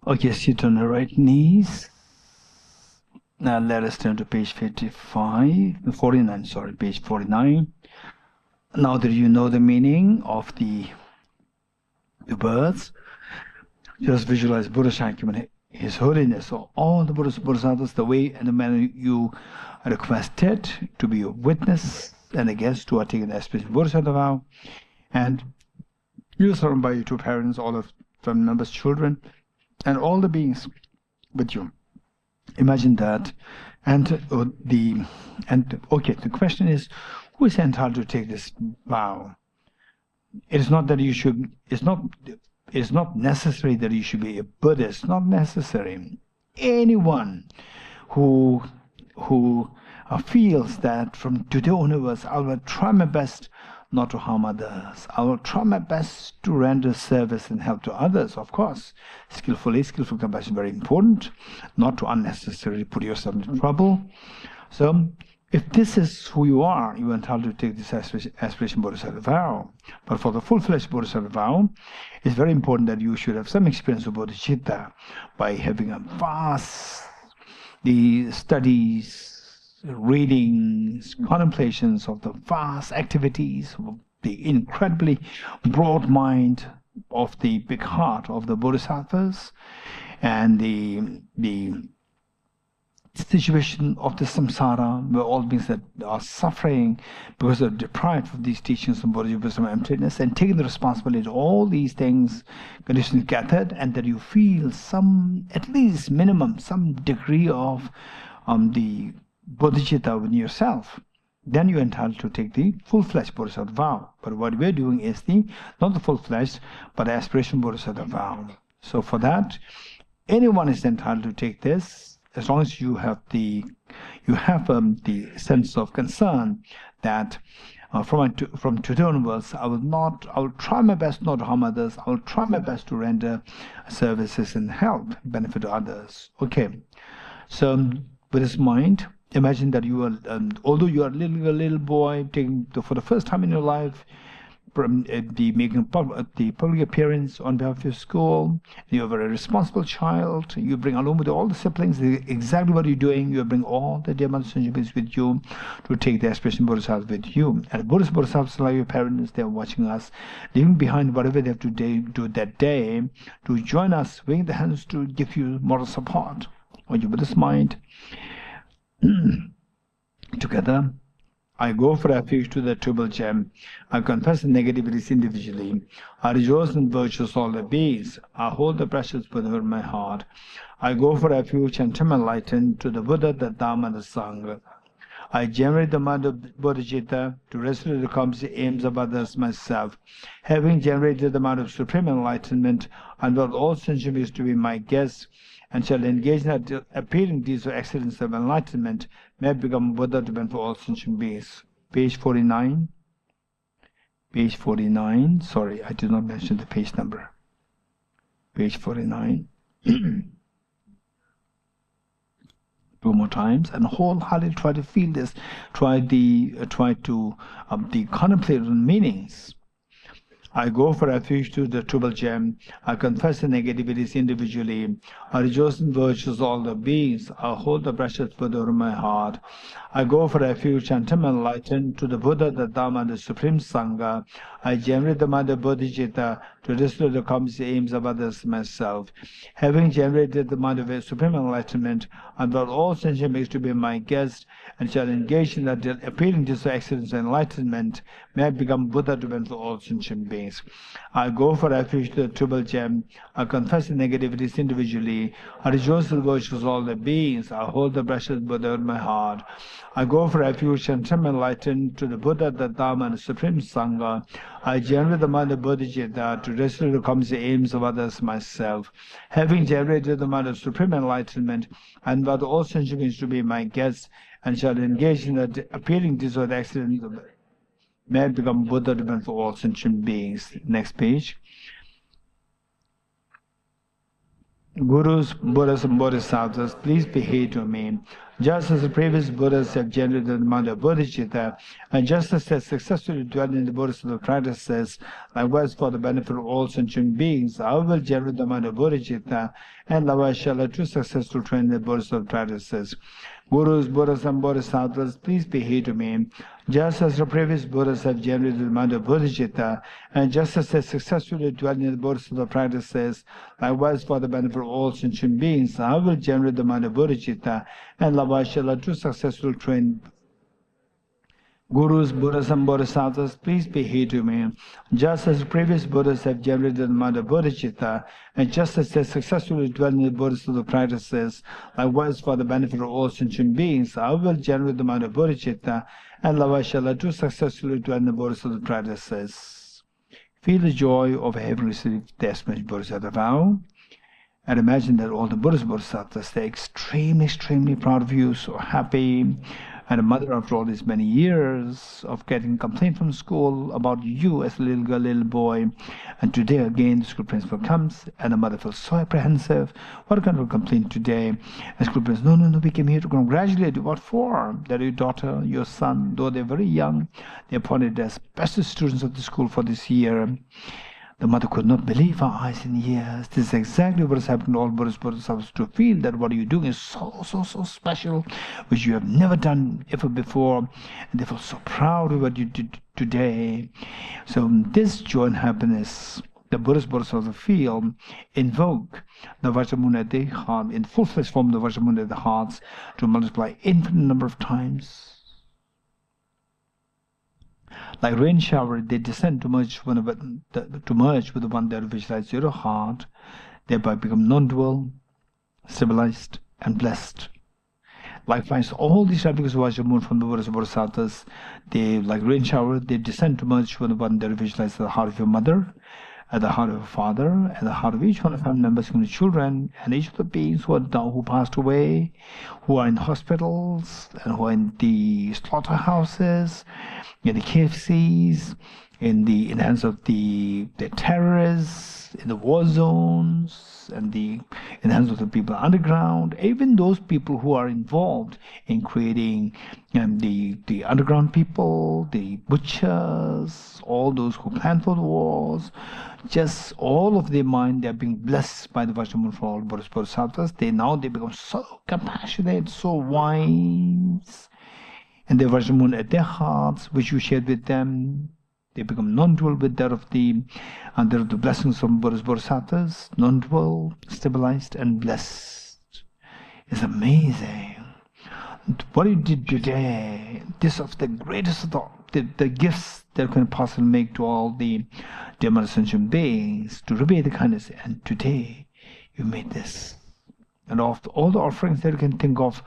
Okay, sit on the right knees. Now let us turn to page 49, page 49. Now that you know the meaning of the words, just visualize Buddha Shakyamuni, His Holiness, or all the Buddhas, Bodhisattvas, the way and the manner you are requested to be a witness and a guest who are taking the aspiration Bodhisattva vow, and you are surrounded by your two parents, all of family members, children, and all the beings with you. Imagine that. And the question is, who is entitled to take this vow? It is not that you should. It's not necessary that you should be a Buddhist. Not necessary. Anyone who feels that from today onwards I will try my best not to harm others. I will try my best to render service and help to others, of course. Skillful compassion is very important, not to unnecessarily put yourself into trouble. So, if this is who you are entitled to take this aspiration Bodhisattva vow. But for the full-fledged Bodhisattva vow, it's very important that you should have some experience of bodhicitta by having a vast the studies, readings, contemplations of the vast activities, of the incredibly broad mind of the big heart of the Bodhisattvas, and the situation of the samsara, where all beings that are suffering because they're deprived of these teachings from Bodhi, wisdom, and emptiness, and taking the responsibility of all these things, conditions gathered, and that you feel some, at least minimum, some degree of the bodhicitta within yourself, then you're entitled to take the full-fledged Bodhisattva vow. But what we're doing is not the full-fledged, but the aspiration Bodhisattva vow. So for that, anyone is entitled to take this, as long as you have the sense of concern that from today onwards, I will try my best not to harm others. I will try my best to render services and help, benefit to others. Okay, so with this mind, imagine that you are, although you are a little boy, taking for the first time in your life, making the public appearance on behalf of your school. You are a very responsible child. You bring along with all the siblings exactly what you're doing. You bring all the dear mothers and with you to take the aspiration Bodhisattva with you. And Buddhist Bodhisattvas, like your parents, they are watching us, leaving behind whatever they have to do that day to join us, waving the hands to give you moral support. Or you with this mind, together, I go for refuge to the triple gem. I confess the negativities individually. I rejoice in virtues all the beings. I hold the precious Buddha in my heart. I go for refuge and am enlightened to the Buddha, the Dhamma, and the Sangha. I generate the mind of bodhicitta to resolve the composite aims of others myself. Having generated the mind of supreme enlightenment, I want all sentient beings to be my guests, and shall engage in the appearing deeds of excellence of enlightenment, may become Buddha to benefit all sentient beings. Page 49. Page 49. Sorry, I did not mention the page number. Page 49. 2 more times, and wholeheartedly try to feel this. Try to contemplate on meanings. I go for refuge to the triple gem. I confess the negativities individually. I rejoice in virtues all the beings. I hold the precious Buddha in my heart. I go for refuge and am enlightened to the Buddha, the Dhamma, and the Supreme Sangha. I generate the mind of bodhicitta to restore the composite aims of others myself. Having generated the mind of supreme enlightenment, I want all sentient beings to be my guest, and shall engage in the appearing deeds of excellence and enlightenment, may I become Buddha to benefit all sentient beings. I go for refuge to the triple gem. I confess the negativities individually. I rejoice in the virtues of all the beings. I hold the precious Buddha in my heart. I go for refuge and am enlightened to the Buddha, the Dhamma, and the Supreme Sangha. I generate the mind of bodhicitta to restore the composite aims of others myself. Having generated the mind of supreme enlightenment, I invite all sentient beings to be my guests, and shall engage in the appearing deeds of excellence. May I become Buddha to benefit all sentient beings. Next page. Gurus, Buddhas, and Bodhisattvas, please behave to me. Just as the previous Buddhas have generated the mind of bodhicitta, and just as they successfully dwell in the Bodhisattva practices, likewise for the benefit of all sentient beings, I will generate the mind of bodhicitta, and likewise shall I too successfully train the Bodhisattva practices. Gurus, Buddhas, and Bodhisattvas, please behave to me. Just as the previous Buddhas have generated the mind of bodhicitta, and just as they successfully dwell in the Bodhisattva practices, likewise for the benefit of all sentient beings, I will generate the mind of bodhicitta, and likewise shall I too successfully train Gurus, Buddhas, and Bodhisattvas, please be here to me. Just as previous Buddhas have generated the amount of bodhicitta, and just as they successfully dwell in the Bodhisattva practices, likewise for the benefit of all sentient beings, I will generate the amount of bodhicitta, and Lavashala to successfully dwell in the Bodhisattva practices. Feel the joy of having received the aspect Bodhisattva vow. And imagine that all the Buddhas, Bodhisattvas, they're extremely, extremely proud of you, so happy. And a mother, after all these many years of getting complaint from school about you as a little girl, little boy, and today again the school principal comes, and the mother feels so apprehensive. What kind of complaint today? And school principal, no, we came here to congratulate you. What for? That your daughter, your son, though they're very young, they're appointed as best students of the school for this year. The mother could not believe her eyes and ears. This is exactly what has happened to all Buddhas, Bodhisattvas, to feel that what you're doing is so special, which you have never done ever before. And they feel so proud of what you did today. So this joy and happiness the Buddhas, Bodhisattvas feel, invoke the Vajramuni at their heart, in full-fledged form the Vajramuni at the hearts, to multiply infinite number of times. Like rain shower, they descend to merge with the one that visualizes your heart, thereby become non-dual, stabilized, and blessed. Likewise, all these replicas of Vajramun from the Buddhas, Bodhisattvas, they, like rain shower, they descend to merge with the one that visualizes the heart of your mother, at the heart of your father, at the heart of each one of the family members, including children, and each of the beings who passed away, who are in hospitals, and who are in the slaughterhouses, in the KFCs, in the hands of the terrorists, in the war zones, and in the hands of the people underground, even those people who are involved in creating the underground people, the butchers, all those who plan for the wars, just all of their mind, they are being blessed by the Vajramun for all Buddhas, Bodhisattvas. They become so compassionate, so wise, and the Vajramun at their hearts, which you shared with them, they become non-dual with that of the blessings from Buddhas, Bodhisattvas, non-dual, stabilized, and blessed. It's amazing. What you did today, this of the greatest of the gifts that can possibly make to all the dear sentient beings to repay the kindness. And today, you made this. And of all the offerings that you can think of,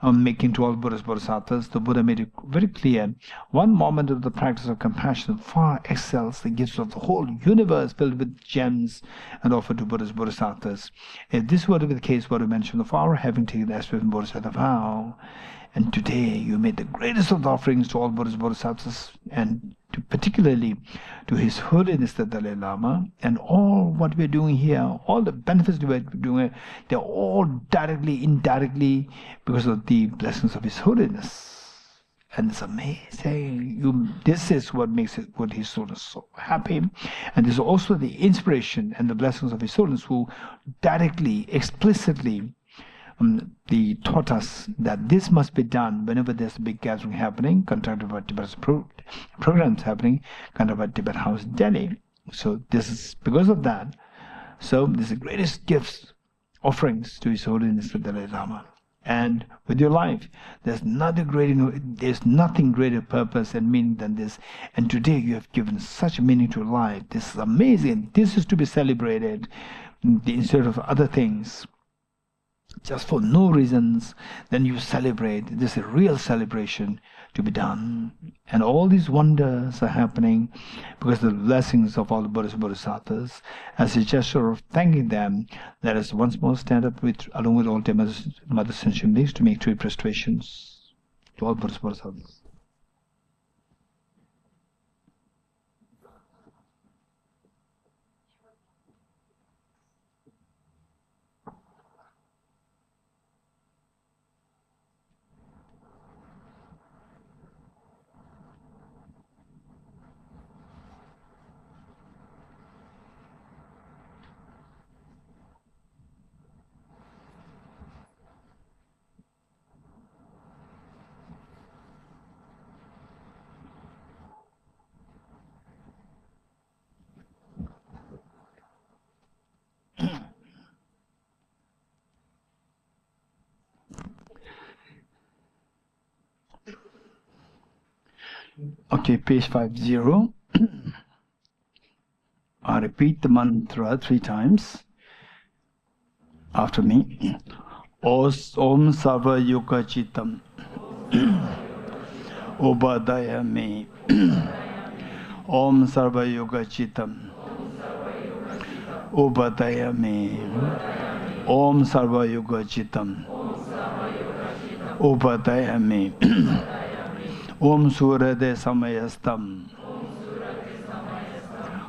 making to all Buddhas, Bodhisattvas, the Buddha made it very clear. One moment of the practice of compassion far excels the gifts of the whole universe filled with gems and offered to Buddhas, Bodhisattvas. If this were to be the case, what we mentioned of our having taken the aspect of Bodhisattva vow, and today you made the greatest of the offerings to all Buddhas, Bodhisattvas, and particularly to His Holiness the Dalai Lama, and all what we're doing here, all the benefits we're doing, they're all directly, indirectly, because of the blessings of His Holiness. And it's amazing. This is what makes it what His Holiness so happy. And this is also the inspiration and the blessings of His Holiness, who directly, explicitly they taught us that this must be done whenever there's a big gathering happening, conducted by Tibet's programs happening, conducted by Tibet House, Delhi. So this is because of that. So this is the greatest gifts, offerings to His Holiness the Dalai Lama. And with your life, there's nothing greater purpose and meaning than this. And today you have given such meaning to life. This is amazing. This is to be celebrated instead of other things. Just for no reasons, then you celebrate. This is a real celebration to be done. And all these wonders are happening because of the blessings of all the Buddhas and Bodhisattvas. As a gesture of thanking them, let us once more stand up along with all their mother sentient beings to make 3 prostrations to all Buddhas and Bodhisattvas. Okay, page 50. I repeat the mantra 3 times after me. Om Sarva Yoga Chitam Obadaya me. Om Sarva Yoga Chitam Obadaya me. Om Sarva Yoga Chitam Obadaya me. Om Surade Samayastam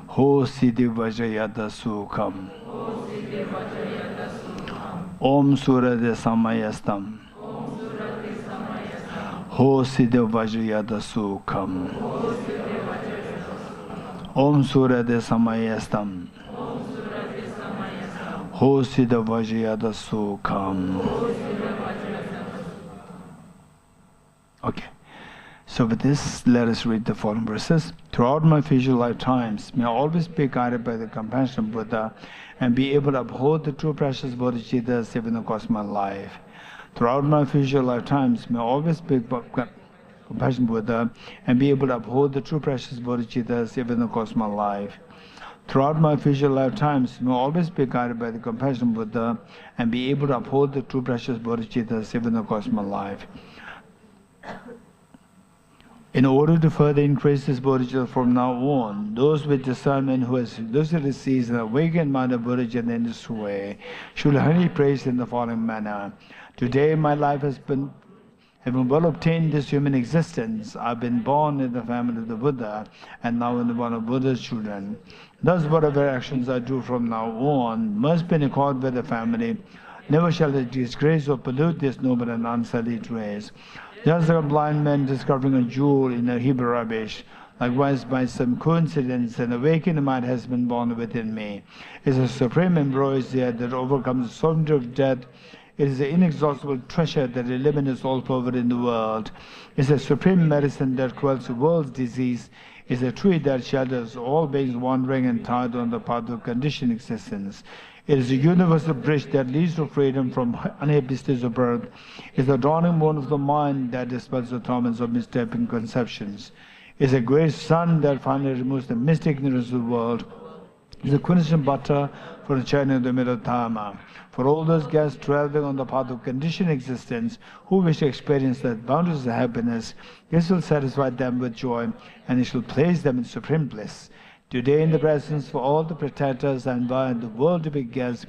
Ho Siddhi Vajayada Sukham. Om Surade Samayastam Ho Siddhi Vajayada Sukham. Om Surade Samayastam Ho Siddhi Vajayada Sukham. Okay. So with this, let us read the following verses. Throughout my future lifetimes, may I always be guided by the compassion of Buddha and be able to uphold the true precious bodhicittas even across my life. Throughout my future lifetimes, may I always be compassion Buddha and be able to uphold the true precious bodhicittas even across my life. Throughout my future lifetimes, may I always be guided by the compassion Buddha and be able to uphold the true precious bodhicittas even across my life. In order to further increase this bodhicitta from now on, those with discernment who has lucidly seized an awakened mind of bodhicitta in this way should highly praise in the following manner. Today my life has been, having well obtained this human existence, I've been born in the family of the Buddha and now in the one of Buddha's children. Thus whatever actions I do from now on must be in accord with the family. Never shall it disgrace or pollute this noble and unsullied race. Just like a blind man discovering a jewel in a heap of rubbish, likewise by some coincidence an awakened mind has been born within me. It is a supreme ambrosia that overcomes the certainty of death. It is the inexhaustible treasure that eliminates all poverty in the world. It is a supreme medicine that quells the world's disease. It is a tree that shelters all beings wandering and tired on the path of conditioned existence. It is a universal bridge that leads to freedom from unhappy states of birth. It is the dawning moon of the mind that dispels the torments of mistaken conceptions. It is a great sun that finally removes the mystic ignorance of the world. It is a quintessential butter for the churning of the middle Dharma. For all those guests traveling on the path of conditioned existence who wish to experience the bounties of happiness, this will satisfy them with joy and it shall place them in supreme bliss. Today in the presence for all the pretenders and invite the world to be guests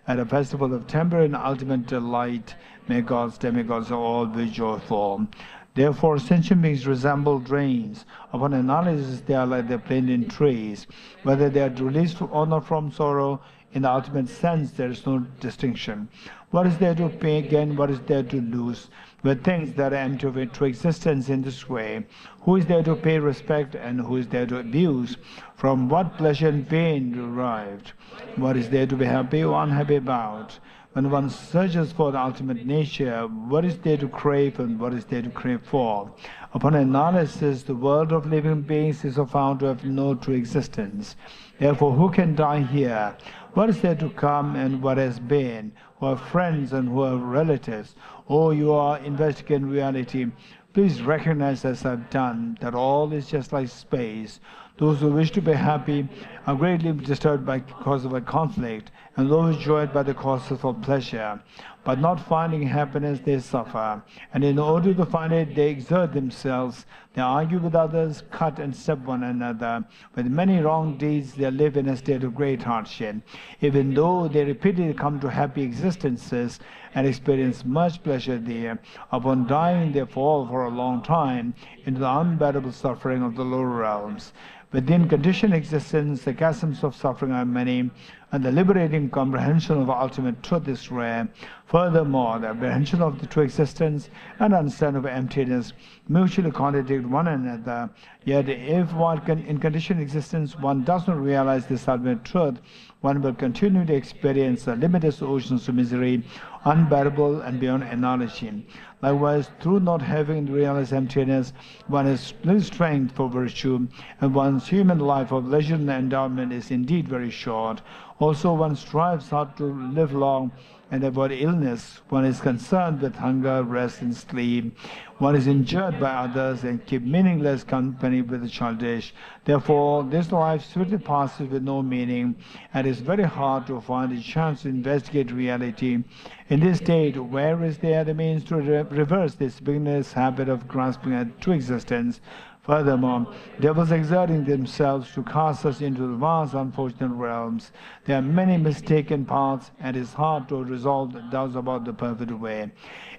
at a festival of temporary and ultimate delight. May God's demigods all be joyful. Therefore sentient beings resemble dreams. Upon analysis they are like the plantain trees. Whether they are released or not from sorrow, in the ultimate sense there is no distinction. What is there to gain, what is there to lose? With things that enter into existence in this way, who is there to pay respect and who is there to abuse? From what pleasure and pain derived? What is there to be happy or unhappy about? When one searches for the ultimate nature, what is there to crave and what is there to crave for? Upon analysis, the world of living beings is found to have no true existence. Therefore, who can die here? What is there to come and what has been? Who are friends and who are relatives? Oh, you are investigating reality. Please recognize, as I've done, that all is just like space. Those who wish to be happy are greatly disturbed by cause of a conflict, and those enjoyed by the causes of pleasure. But not finding happiness, they suffer. And in order to find it, they exert themselves. They argue with others, cut and stab one another. With many wrong deeds, they live in a state of great hardship. Even though they repeatedly come to happy existences and experience much pleasure there, upon dying they fall for a long time into the unbearable suffering of the lower realms. Within conditioned existence, the chasms of suffering are many, and the liberating comprehension of ultimate truth is rare. Furthermore, the apprehension of the true existence and understanding of emptiness mutually contradict one another. Yet, if in conditioned existence one does not realize this ultimate truth, one will continue to experience the limitless oceans of misery, unbearable and beyond analogy. Likewise, through not having realized emptiness, one has little strength for virtue, and one's human life of leisure and endowment is indeed very short. Also, one strives hard to live long and avoid illness. One is concerned with hunger, rest, and sleep. One is injured by others and keep meaningless company with the childish. Therefore, this life swiftly passes with no meaning, and it is very hard to find a chance to investigate reality. In this state, where is there the means to reverse this beginner's habit of grasping at true existence? Furthermore, devils exerting themselves to cast us into the vast unfortunate realms. There are many mistaken paths, and it is hard to resolve the doubts about the perfect way.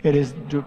It is to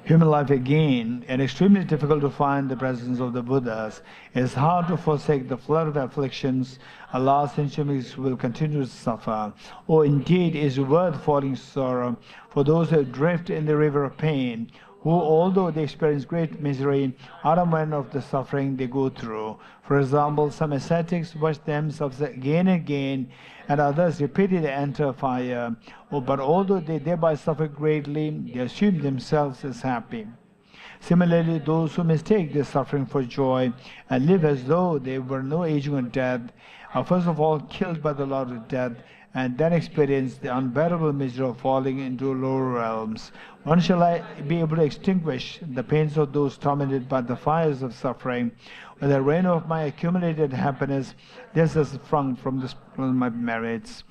human life again, and extremely difficult to find the presence of the Buddhas. It is hard to forsake the flood of afflictions. Allah's centuries will continue to suffer. Or indeed, it is worth falling sorrow for those who drift in the river of pain, who, although they experience great misery, are unaware of the suffering they go through. For example, some ascetics wash themselves again and again, and others repeatedly enter fire. But although they thereby suffer greatly, they assume themselves as happy. Similarly, those who mistake their suffering for joy and live as though they were no aging or death are first of all killed by the Lord of death, and then experience the unbearable misery of falling into lower realms. When shall I be able to extinguish the pains of those tormented by the fires of suffering? With the rain of my accumulated happiness, this has sprung from my merits.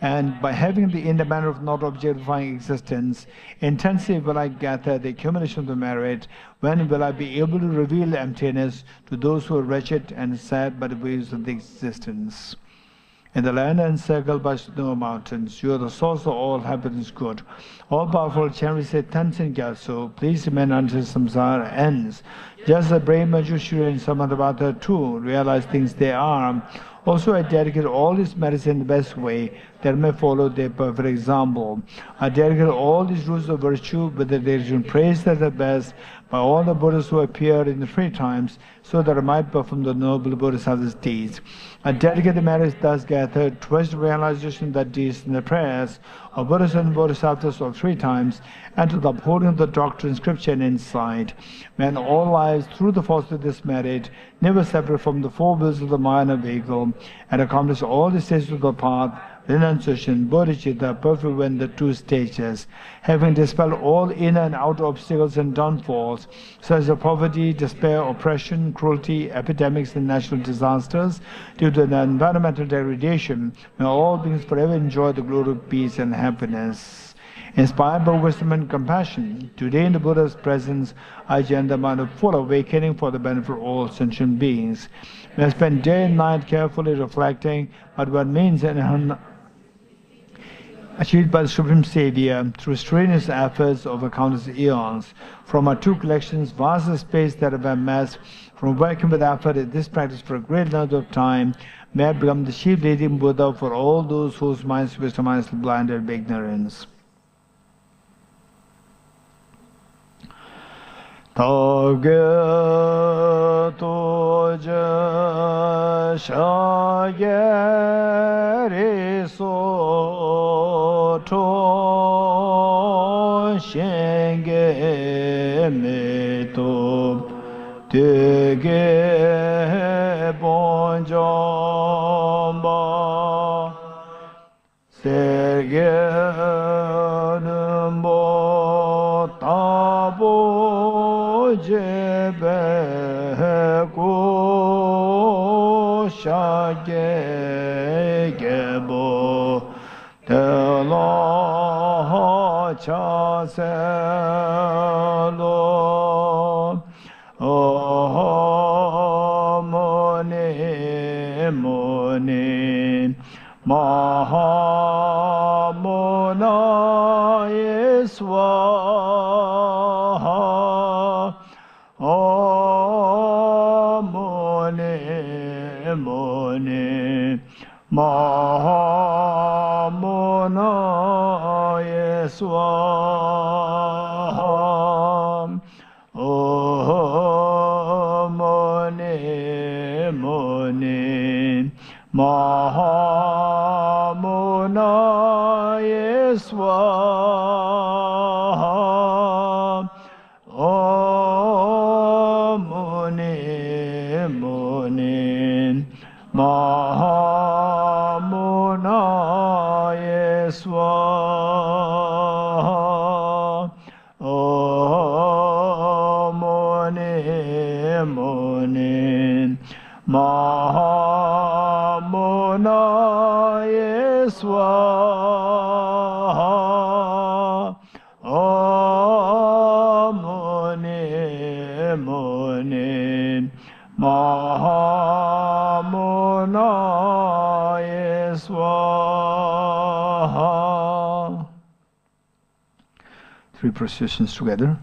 And by having the inner manner of not objectifying existence, intensely will I gather the accumulation of the merit. When will I be able to reveal emptiness to those who are wretched and sad by the waves of the existence? In the land encircled by snow mountains, you are the source of all happiness good. All-powerful Chenmo Tenzin Gyatso, please remain until samsara ends. Just as brave Manjushri and Samadhavata too realize things they are, also I dedicate all these merits in the best way that I may follow their perfect example. I dedicate all these rules of virtue with the direction praised at the best by all the Buddhas who appeared in the free times, so that I might perform the noble Bodhisattva's deeds. I dedicate the merits thus gathered towards the realization of the deeds in the prayers of Buddhas and Bodhisattvas of three times, and to the upholding of the doctrine, scripture, and insight. May in all lives, through the force of this merit, never separate from the four wheels of the minor vehicle, and accomplish all the stages of the path, renunciation, bodhicitta, perfect when the two stages, having dispelled all inner and outer obstacles and downfalls, such as poverty, despair, oppression, cruelty, epidemics, and natural disasters, due to the environmental degradation, may all beings forever enjoy the glory of peace and happiness. Inspired by wisdom and compassion, today in the Buddha's presence, I join the mind of full awakening for the benefit of all sentient beings. May I spend day and night carefully reflecting on what means and achieved by the Supreme Savior through strenuous efforts over countless eons. From our two collections, vast space that have amassed from working with effort in this practice for a great length of time, may I become the chief leading Buddha for all those whose minds wisdom is blinded by ignorance. Tawge toja shagere so to shenge me to tege bonjomba serge numbo tabo jebe ko shage gebo de la cha se lo mone mone mahamona yeswa mone mahamona yeswa mone mone mahamona yeswa mone Mahamunaya Swaha. Om Muni Muni Mahamunaya Swaha. Om Muni Muni Mahamunaya Swaha. Three processions together.